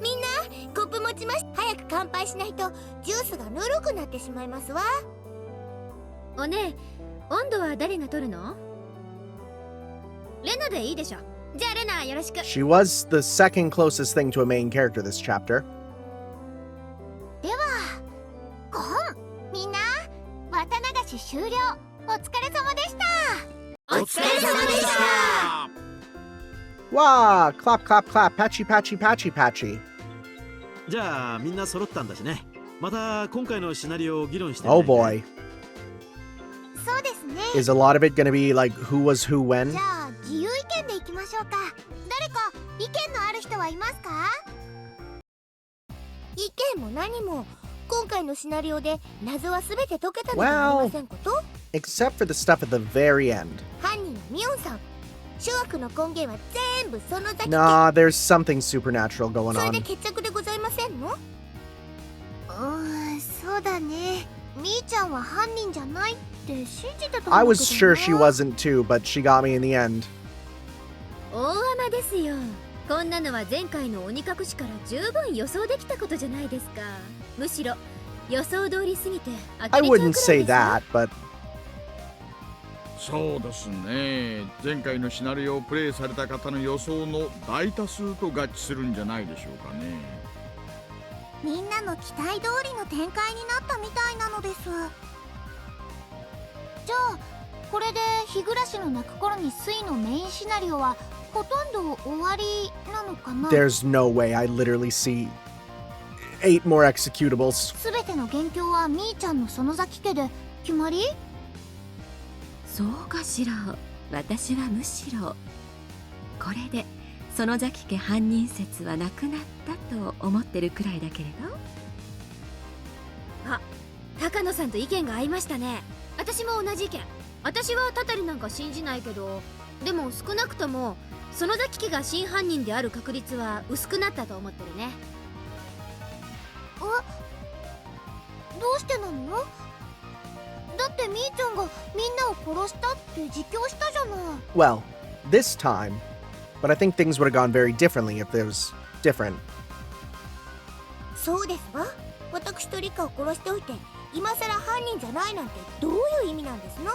みんなコップ持ちまし。早く乾杯しないとジュースがぬるくなってしまいますわ。おねえ、温度は誰が取るの？レナでいいでしょ。じゃあレナよろしく。 She was the second closest thing to a main character this chapter. では、ゴン、みんな、綿流し終了。お疲れ様でした。お疲れ様でした。 Wah! Clap, clap, clap. Patchy, patchy, patchy, patchy. じゃあみんな揃ったんだしね。また今回のシナリオを議論してみな Oh いかい？ boy. そうですね。 Is a lot of it gonna be like who was who when? じゃあ自由意見でいきましょうか。誰か意見のある人はいますか？意見も何も今回のシナリオで謎は全て解けたのではありませんこと？ except for the stuff at the very end. 犯人はミオンさん。諸悪の根源は全部その崎家。 Nah, there's something supernatural going それで on. 決着でございませんの？そうだね。みーちゃんは犯人じゃないって信じてたんだけどな。 I was sure she wasn't too, but she got me in the end. 大穴ですよ。こんなのは前回の鬼隠しから十分予想できたことじゃないですか。むしろ予想通りすぎて当た I りちゃうくらい wouldn't です say よ。 that, but そうですね。前回のシナリオをプレイされた方の予想の大多数と合致するんじゃないでしょうかね。みんなの期待通りの展開になったみたいなのです。じゃあこれで日暮の泣く頃に水のメインシナリオはほとんど終わりなのかな。 there's no way I literally see 8 more executables. すべての元凶はみーちゃんの園崎家で決まり？そうかしら。私はむしろこれで園崎家犯人説はなくなったと思ってるくらいだけれど。あ、高野さんと意見が合いましたね。私も同じ意見。私はタタリなんか信じないけど、でも少なくとも園崎家が真犯人である確率は薄くなったと思ってるね。どうしてなの？だってみーちゃんがみんなを殺したって自供したじゃない。 Well, this time, but I think things would have gone very differently if it was different. そうですわ。私とリカを殺しておいて今さら犯人じゃないなんてどういう意味なんですの？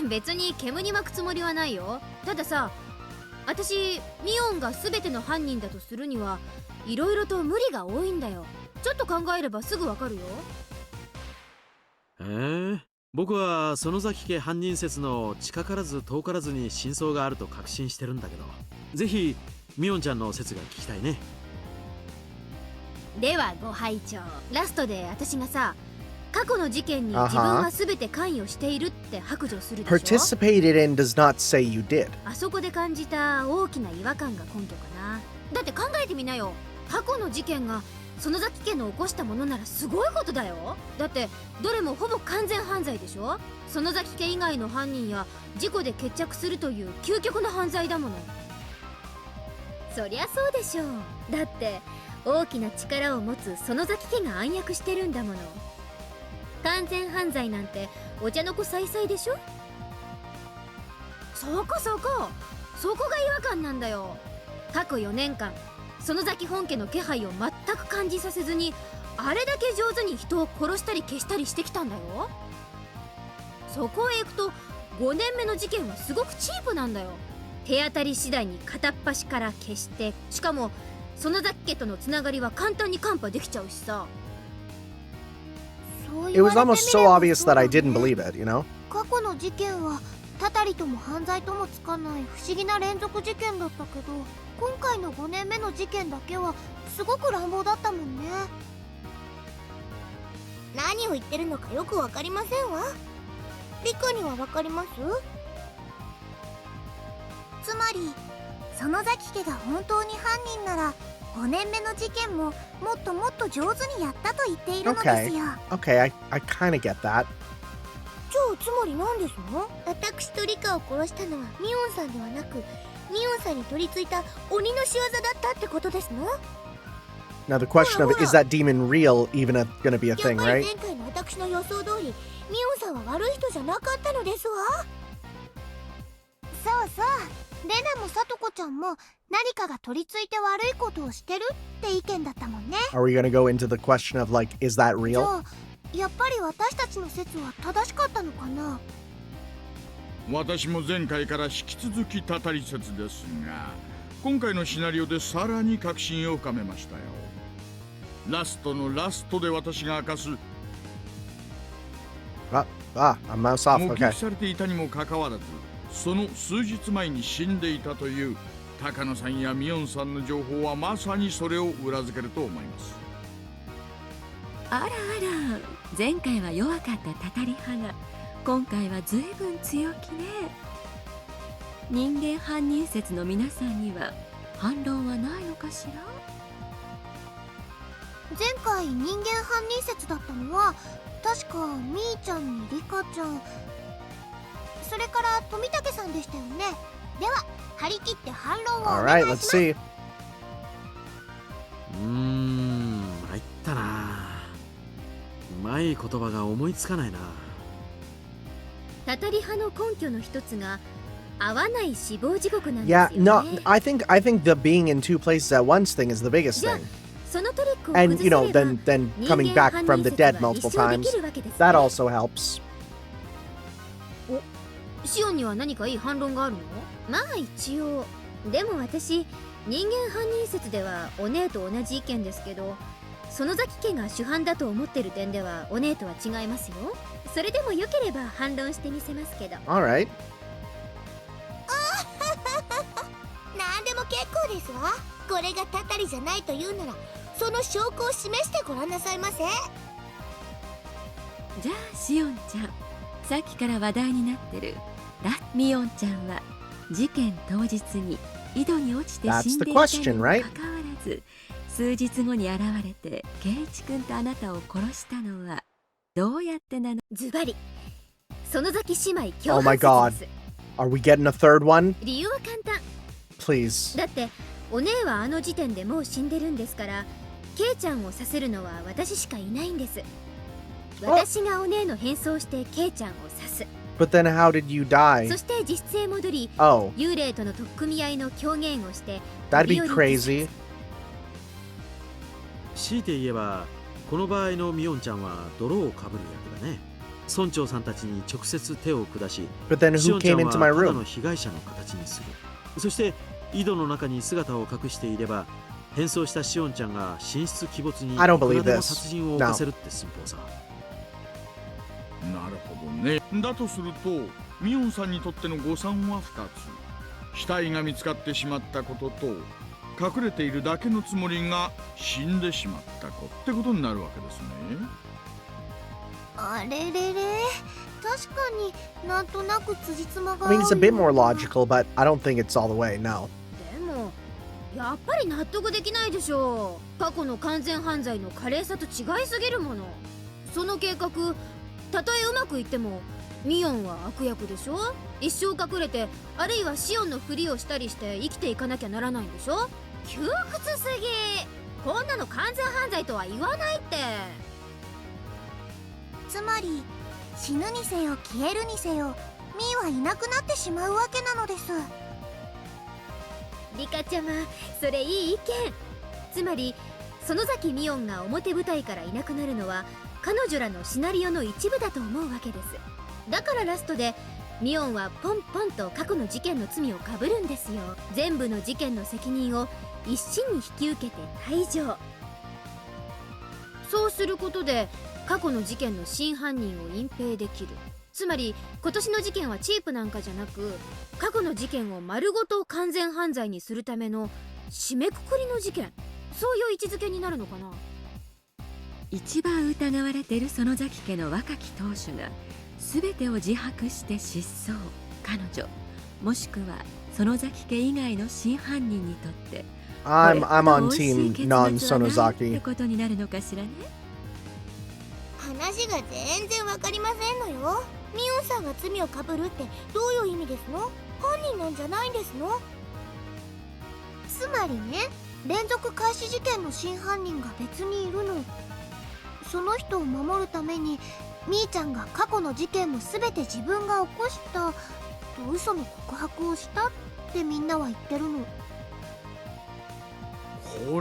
別に煙に巻くつもりはないよ。たださ、私ミオンが全ての犯人だとするにはいろいろと無理が多いんだよ。ちょっと考えればすぐわかるよ。僕は園崎家犯人説の近からず遠からずに真相があると確信してるんだけど、ぜひミオンちゃんの説が聞きたいね。ではご拝聴。ラストで私がさ、過去の事件に自分は全て関与しているって白状するでしょ。 Participated in does not say you did. あそこで感じた大きな違和感が根拠かな。だって考えてみなよ。過去の事件が園崎家の起こしたものならすごいことだよ。だってどれもほぼ完全犯罪でしょ。園崎家以外の犯人や事故で決着するという究極の犯罪だもの。そりゃそうでしょう。だって大きな力を持つ園崎家が暗躍してるんだもの。完全犯罪なんてお茶の子さいさいでしょ。そこが違和感なんだよ。過去4年間園崎本家の気配を全く感じさせずにあれだけ上手に人を殺したり消したりしてきたんだよ。そこへ行くと5年目の事件はすごくチープなんだよ。手当たり次第に片っ端から消して、しかも園崎家とのつながりは簡単にカンパできちゃうしさ。It was almost so obvious that I didn't believe it, you know? 過去の事件はたたりとも犯罪ともつかない不思議な連続事件だったけど、今回の5年目の事件だけはすごく乱暴だったもんね。何を言ってるのかよくわかりませんわ。リカにはわかります？つまり園崎家が本当に犯人なら5年目の事件ももっともっと上手にやったと言っているのですよ。 Okay, I kind of get that. じゃあつまり何ですの？私とリカを殺したのはミオンさんではなく、ミオンさんに取り付いた鬼の仕業だったってことですの？ Now the question of is that demon real even gonna be a やっ thing, ぱり right? 前回の私の予想通りミオンさんは悪い人じゃなかったのですわ。そうそう、レナもサトコちゃんも何かが取り付いて悪いことをしてるって意見だったもんね。 Are we gonna go into the question of like, is that じゃ real? あやっぱり私たちの説は正しかったのかな？私も前回から引き続きたたり説ですが、今回のシナリオでさらに確信を深めましたよ。ラストのラストで私が明かす I'm mouse off. 目 Okay. 撃されていたにもかかわらず、その数日前に死んでいたという高野さんやミオンさんの情報はまさにそれを裏付けると思います。あらあら、前回は弱かったたたり派が今回は随分強気ね。人間犯人説の皆さんには反論はないのかしら？前回人間犯人説だったのは確かみーちゃんにリカちゃん、それから富武さんでしたよね。では張り切って反論をお願い Alright, しま let's す。 see. 参ったな。うまい言葉が思いつかないな。たたり派の根拠の一つが合わない死亡時刻なんで Yeah, すよ no, ね。 I think the being in two places at once thing is the biggest Yeah. thing. そのトリックを And 崩 you せ know, れば then 人 coming 間 back 犯 from 人 the 説 dead は multiple 一生で times. きるわけですね。 That also helps. シオンには何かいい反論があるの？まあ一応。でも私、人間犯人説ではお姉と同じ意見ですけど、園崎家が主犯だと思ってる点ではお姉とは違いますよ。それでも良ければ反論してみせますけど。 Alright. なんでも結構ですわ。これがたたりじゃないというならその証拠を示してごらんなさいませ。じゃあシオンちゃん、さっきから話題になってるミオンちゃんは事件当日に井戸に落ちて死んでいたにも That's the question, かかわ right? らず、数日後に現れてケイチ君とあなたを殺したのはどうやってなの？ズバリ、園崎姉妹共 Oh my 犯説です Are we getting a third one? 理由は簡単。 Please. だってお姉はあの時点でもう死んでるんですから、ケイちゃんをさせるのは私しかいないんです。私がお姉の変装してケイちゃんを刺す。 But then how did you die? そして実質へ戻り、 Oh, 幽霊との取っ組み合いの狂言をして that'd be 飛び降り自 crazy. 殺。強いて言えばこの場合のミオンちゃんは泥をかぶる役だね。村長さんたちに直接手を下し、 But then シオ who ンちゃ came んは into た my だの room? 被害者の形にする。そして井戸の中に姿を隠していれば、変装したシオンちゃんが神出鬼没にいく I ら don't で believe も this. 殺人を犯せるって寸法さ。なるほどね。だとするとミオンさんにとっての誤算は2つ。死体が見つかってしまったことと、隠れているだけのつもりが死んでしまったってことになるわけですね。あれれれ、確かになんとなく辻褄が I 合う mean, よ it's a bit more うな。 logical, but I don't think it's all the way, no. でもやっぱり納得できないでしょう。過去の完全犯罪の華麗さと違いすぎるもの。その計画、たとえうまくいってもミオンは悪役でしょ。一生隠れて、あるいはシオンのふりをしたりして生きていかなきゃならないんでしょ。窮屈すぎ。こんなの完全犯罪とは言わないって。つまり死ぬにせよ消えるにせよミーはいなくなってしまうわけなのです。リカちゃま、それいい意見。つまり園崎ミオンが表舞台からいなくなるのは彼女らのシナリオの一部だと思うわけです。だからラストでミオンはポンポンと過去の事件の罪をかぶるんですよ。全部の事件の責任を一身に引き受けて退場。そうすることで過去の事件の真犯人を隠蔽できる。つまり今年の事件はチープなんかじゃなく、過去の事件を丸ごと完全犯罪にするための締めくくりの事件、そういう位置づけになるのかな。一番疑われている園崎家の若き当主が全てを自白して失踪。彼女もしくは園崎家以外の真犯人にとって I'm on これほど team 美味しい結末はないって non-Sonozaki. ことになるのかしらね。話が全然わかりませんのよ。ミオンさんが罪をかぶるってどういう意味ですの？犯人なんじゃないんですの？つまりね、連続開始事件の真犯人が別にいるの。その人を守るためにみーちゃんが過去の事件も全て自分が起こしたと嘘の告白をしたってみんなは言ってるの。こ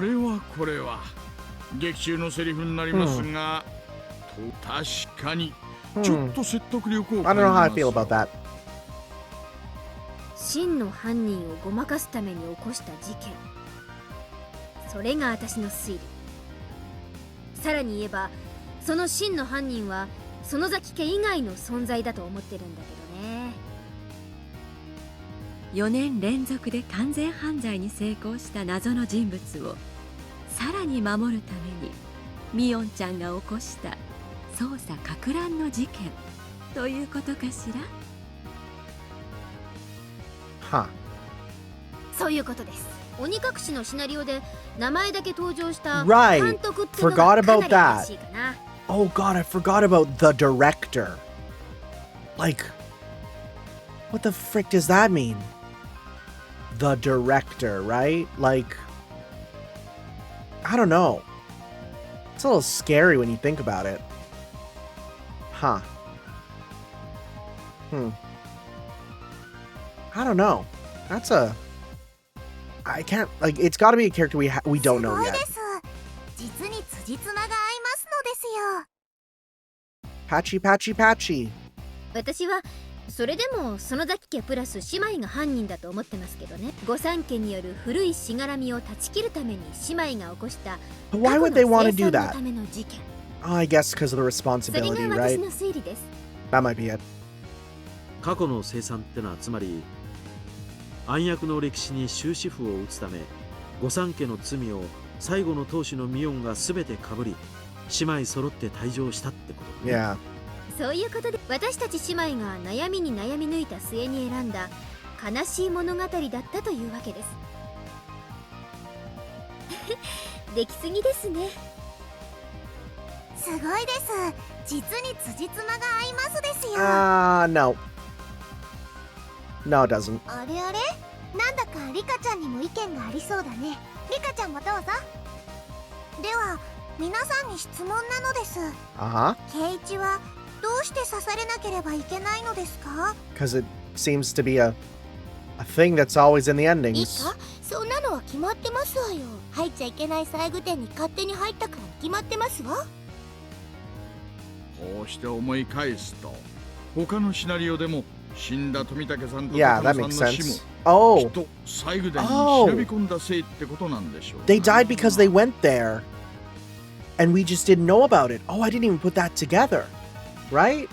れは劇中のセリフになりますが、確かにちょっと説得力を I 感 don't know how I じ feel ま about that. 真の犯人をごまかすために起こした事件、それが私の推理。さらに言えばその真の犯人は園崎家以外の存在だと思ってるんだけどね。4年連続で完全犯罪に成功した謎の人物をさらに守るためにミオンちゃんが起こした捜査か乱の事件ということかしら。Huh. そういうことです。鬼隠しのシナリオで名前だけ登場した監 Right. 督っていうのが Forgot か about なり怪しいかな。 Oh god, I forgot about the director. Like, what the frick does that mean? The director, right? Like, I don't know. It's a little scary when you think about it. Huh. I don't know. That's a... I can't... Like, it's gotta be a character we don't know すごい yet. です。実に辻褄が合いますのですよ。 Patchy, patchy, patchy. 私はそれでも園崎家プラス姉妹が犯人だと思ってますけどね。御三家による古いしがらみを断ち切るために姉妹が起こした But why would they want to 過 do 去の that? ための事件。 Oh, I guess because of the それが responsibility, 私 right? の推理です。 That might be it. 過去の清算ってのはつまり暗躍の歴史に終止符を打つため御三家の罪を最後の当主のミヨンが全てかぶり姉妹揃って退場したってことだね。 Yeah. そういうことで私たち姉妹が悩みに悩み抜いた末に選んだ悲しい物語だったというわけです。できすぎですね。すごいです。実に辻褄が合いますですよ。No. No, it doesn't. あれあれ、なんだかリカちゃんにも意見がありそうだね。リカちゃんもどうぞ。では皆さんに質問なのです。 Uh-huh. ケイイチはどうして刺されなければいけないのですか？ Because it seems to be a thing that's always in the いい endings. か、そんなのは決まってますわよ。入っちゃいけない細具店に勝手に入ったから決まってますわ。こうして思い返すと他のシナリオでも死んだ富武さんと Yeah, 高 that 野 makes さんの死も sense. き Oh, っと細具殿に忍び込んだせいってことなんでしょうな。 they died because they went there. And we just didn't know about it. Oh, I didn't even put that together. Right?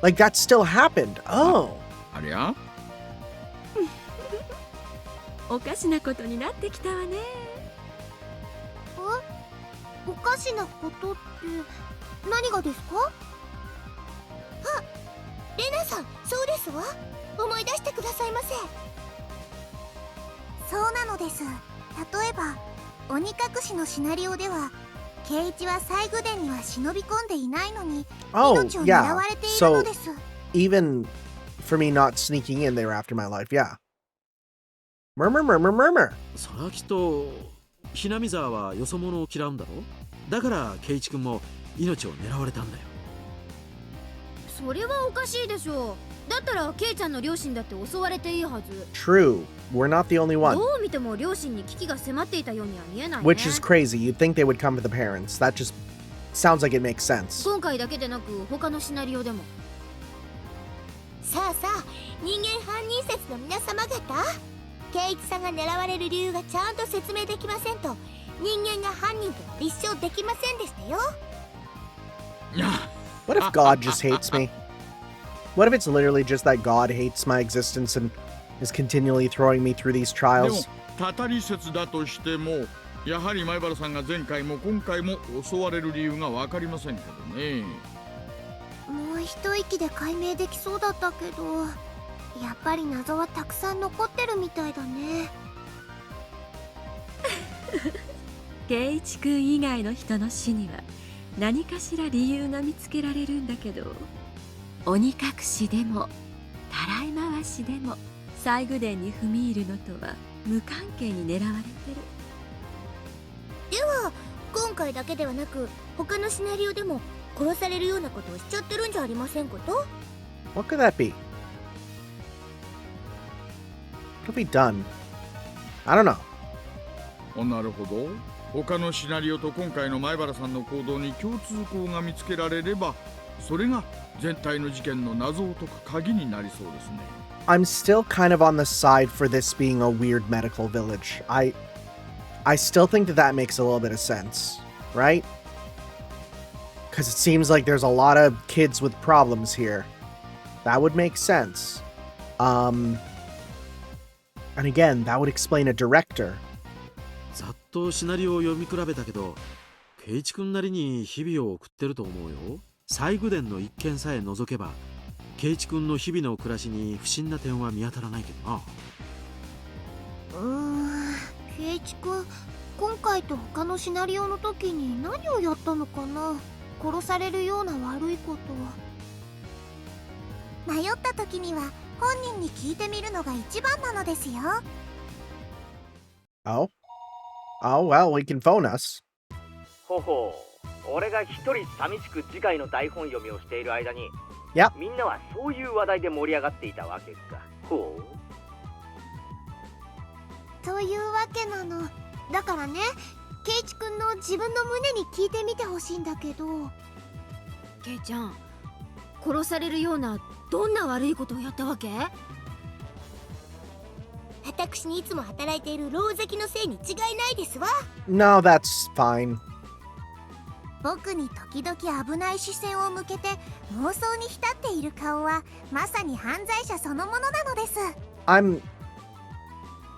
Like, that still happened. Oh. ありゃおかしなことになってきたわね。おかしなことって何がですか？あ、レナさん、そうですわ。思い出してくださいませ。そうなのです。例えば鬼隠しのシナリオではケイイチは細具殿には忍び込んでいないのに Oh, 命を狙 yeah. われているの So, です。 even for me not sneaking in, they were after my life. Yeah. Murmur, murmur, murmur. それはきっとひなみ沢はよそ者を嫌うんだろ。だからケイイチ君も命を狙われたんだよ。それはおかしいでしょう。だったらケイちゃんの両親だって襲われていいはず。 True. We're not the only one. どう見ても両親に危機が迫っていたようには見えないね。 Which is crazy. You'd think they would come to the parents. That just sounds like it makes sense. 今回だけでなく他のシナリオでも。さあさあ、人間犯人説の皆様方、ケイイチさんが狙われる理由がちゃんと説明できませんと人間が犯人とは立証できませんでしたよ。What if God just hates me? What if it's literally just that God hates my existence and is continually throwing me through these でも trials? たたり説だとしてもやはり前原さんが前回も今回も襲われる理由が分かりませんけどね。もう一息で解明できそうだったけど、やっぱり謎はたくさん残ってるみたいだね。ケイイチ君以外の人の死には何かしら理由が見つけられるんだけど、鬼隠しでもたらい回しでも細具殿に踏み入るのとは無関係に狙われてる。では今回だけではなく他のシナリオでも殺されるようなことをしちゃってるんじゃありませんこと？ What could that be? What have we done? I don't know. なるほど。他のシナリオと今回の前原さんの行動に共通項が見つけられれば、それが全体の事件の謎を解く鍵になりそうですね。I'm still kind of on the side for this being a weird medical village. I still think that makes a little bit of sense, right? Because it seems like there's a lot of kids with problems here. That would make sense. And again, that would explain a director. ざっとシナリオを読み比べたけど、ケイイチ君なりに日々を送ってると思うよ。細具殿の一件さえ除けばケイイチ君の日々の暮らしに不審な点は見当たらないけどな。圭一君、今回と他のシナリオの時に何をやったのかな。殺されるような悪いことを。迷った時には本人に聞いてみるのが一番なのですよ。Oh? Oh, well, we can phone us. ほほう、俺が一人寂しく次回の台本読みをしている間に、Yep. みんなはそういう話題で盛り上がっていたわけか。ほう。というわけなの。だからね、圭一君の自分の胸に聞いてみてほしいんだけど。ケイちゃん、殺されるようなどんな悪いことをやったわけ？私にいつも働いている狼藉のせいに違いないですわ。 No, that's fine. 僕に時々危ない視線を向けて妄想に浸っている顔はまさに犯罪者そのものなのです。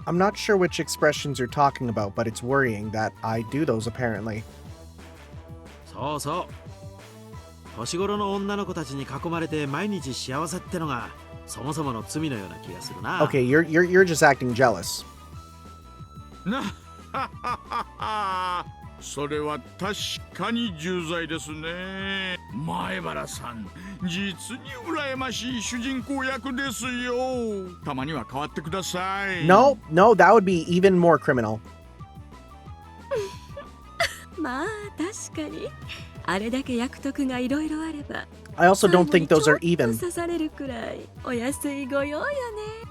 I'm not sure which expressions you're talking about, but it's worrying that I do those apparently. そうそう。年頃の女の子たちに囲まれて毎日幸せってのがそもそもの罪のような気がするな。 Okay, you're just acting jealous. なはははは。それは確かに重罪ですね。前原さん、実に羨ましい主人公役ですよ。たまには変わってください。 No, that would be even more criminal. まあ確かにあれだけ役得がいろいろあれば I also don't think those are 最後にちょっ even. と刺されるくらいお安いご用よね。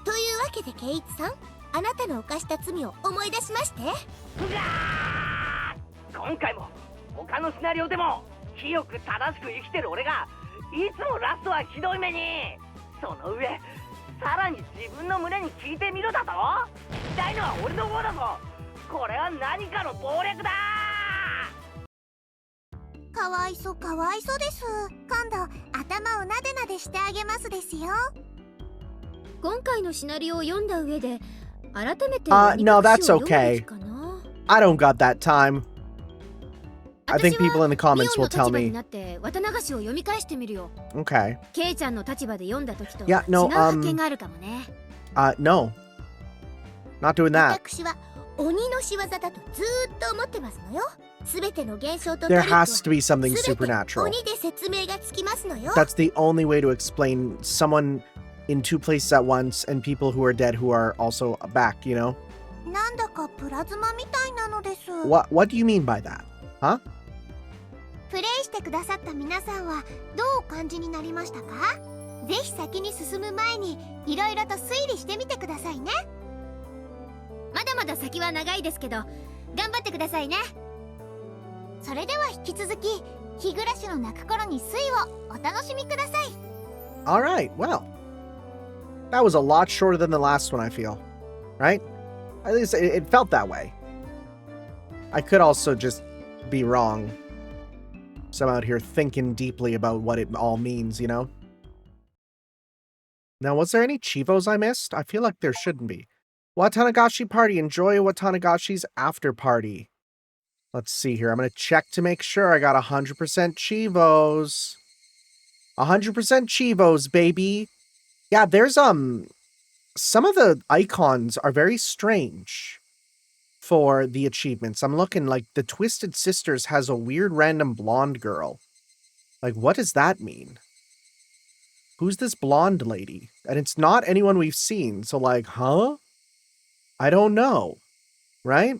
というわけで圭一さん、あなたの犯した罪を思い出しまして。今回も他のシナリオでも清く正しく生きてる俺がいつもラストはひどい目に。その上さらに自分の胸に聞いてみろだと。聞きたいのは俺の方だぞ。これは何かの暴力だ。かわいそかわいそです。今度頭をなでなでしてあげますですよ。今回のシナリオを読んだ上で改めて No, that's 読むべ okay. きかな。 I don't got that time. I think 私は people in the comments ミオ will ンの tell 立場に me. なって綿流しを読み返してみるよ。 Okay. ケイちゃんの立場で読んだ時と違う Yeah, no, 発見があるかもね。No. Not doing that. 私は鬼の仕業だとずーっと思ってますのよ。すべての現象とト There リックは has to be something すべて supernatural. 鬼で説明がつきますのよ。 That's the only way to explain someone in two places at once and people who are dead who are also back, you know? なんだかプラズマみたいなのです。 What do you mean by that? Huh? プレイしてくださった皆さんはどうお感じになりましたか？ぜひ先に進む前にいろいろと推理してみてくださいね。まだまだ先は長いですけど頑張ってくださいね。それでは引き続き日暮らしの泣く頃に推をお楽しみください。 Alright, well. That was a lot shorter than the last one, I feel. Right? At least it felt that way. I could also just be wrong. So I'm out here thinking deeply about what it all means, you know? Now, was there any Chivos I missed? I feel like there shouldn't be. Watanagashi party. Enjoy Watanagashi's after party. Let's see here. I'm going to check to make sure I got 100% Chivos. 100% Chivos, baby. Yeah, there's, some of the icons are very strange for the achievements. I'm looking like the Twisted Sisters has a weird random blonde girl. Like, what does that mean? Who's this blonde lady? And it's not anyone we've seen. So like, huh? I don't know. Right?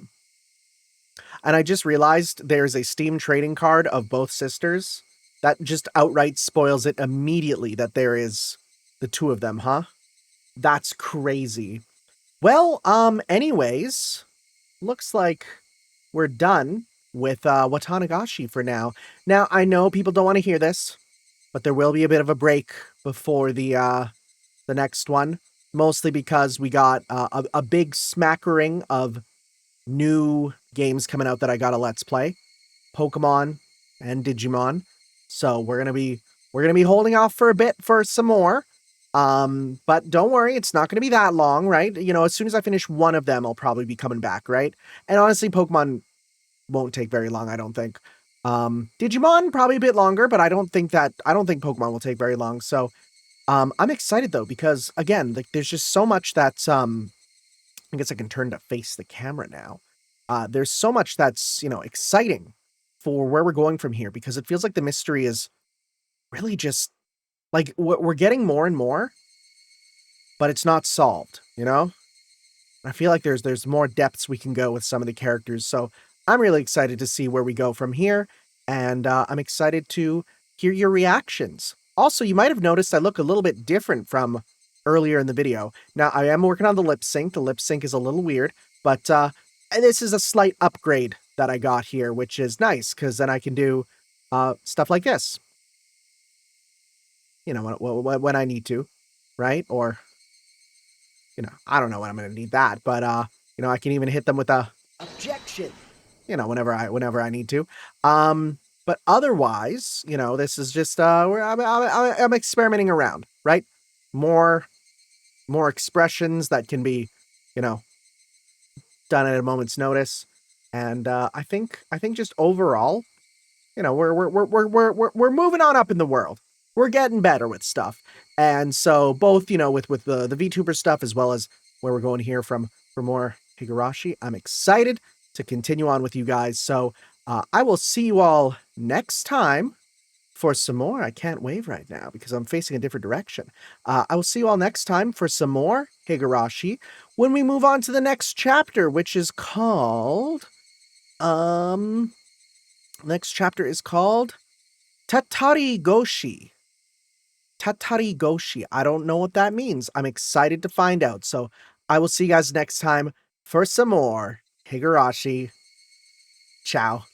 And I just realized there's a Steam trading card of both sisters. That just outright spoils it immediately that there is the two of them, huh? That's crazy. Well, anyways, looks like we're done with Watanagashi for now. Now, I know people don't want to hear this, but there will be a bit of a break before the next one, mostly because we got a big smattering of new games coming out that I gotta let's play, Pokemon and Digimon. So we're gonna be holding off for a bit for some more. But don't worry, it's not gonna be that long, right? You know, as soon as I finish one of them, I'll probably be coming back, right? And honestly, Pokemon won't take very long, I don't think. Digimon probably a bit longer, but I don't think Pokemon will take very long. So I'm excited though, because again, like there's just so much that's I guess I can turn to face the camera now. There's so much that's, exciting for where we're going from here, because it feels like the mystery is really just, like, we're getting more and more, but it's not solved, I feel like there's more depths we can go with some of the characters, so I'm really excited to see where we go from here, and I'm excited to hear your reactions. Also, you might have noticed I look a little bit different from earlier in the video. Now, I am working on the lip sync. The lip sync is a little weird, but this is a slight upgrade that I got here, which is nice, because then I can do stuff like this. When I need to, right? Or I don't know when I'm going to need that, but I can even hit them with a objection, whenever I need to. But otherwise, this is just where I'm experimenting around, right? More expressions that can be, done at a moment's notice, and I think just overall, we're moving on up in the world. We're getting better with stuff. And so both, with the VTuber stuff, as well as where we're going here for more Higurashi, I'm excited to continue on with you guys. So I will see you all next time for some more. I can't wave right now because I'm facing a different direction. I will see you all next time for some more Higurashi when we move on to the next chapter, which is called... Next chapter is called Tatari Goshi. Tatari Goshi. I don't know what that means. I'm excited to find out. So I will see you guys next time for some more Higurashi. Ciao.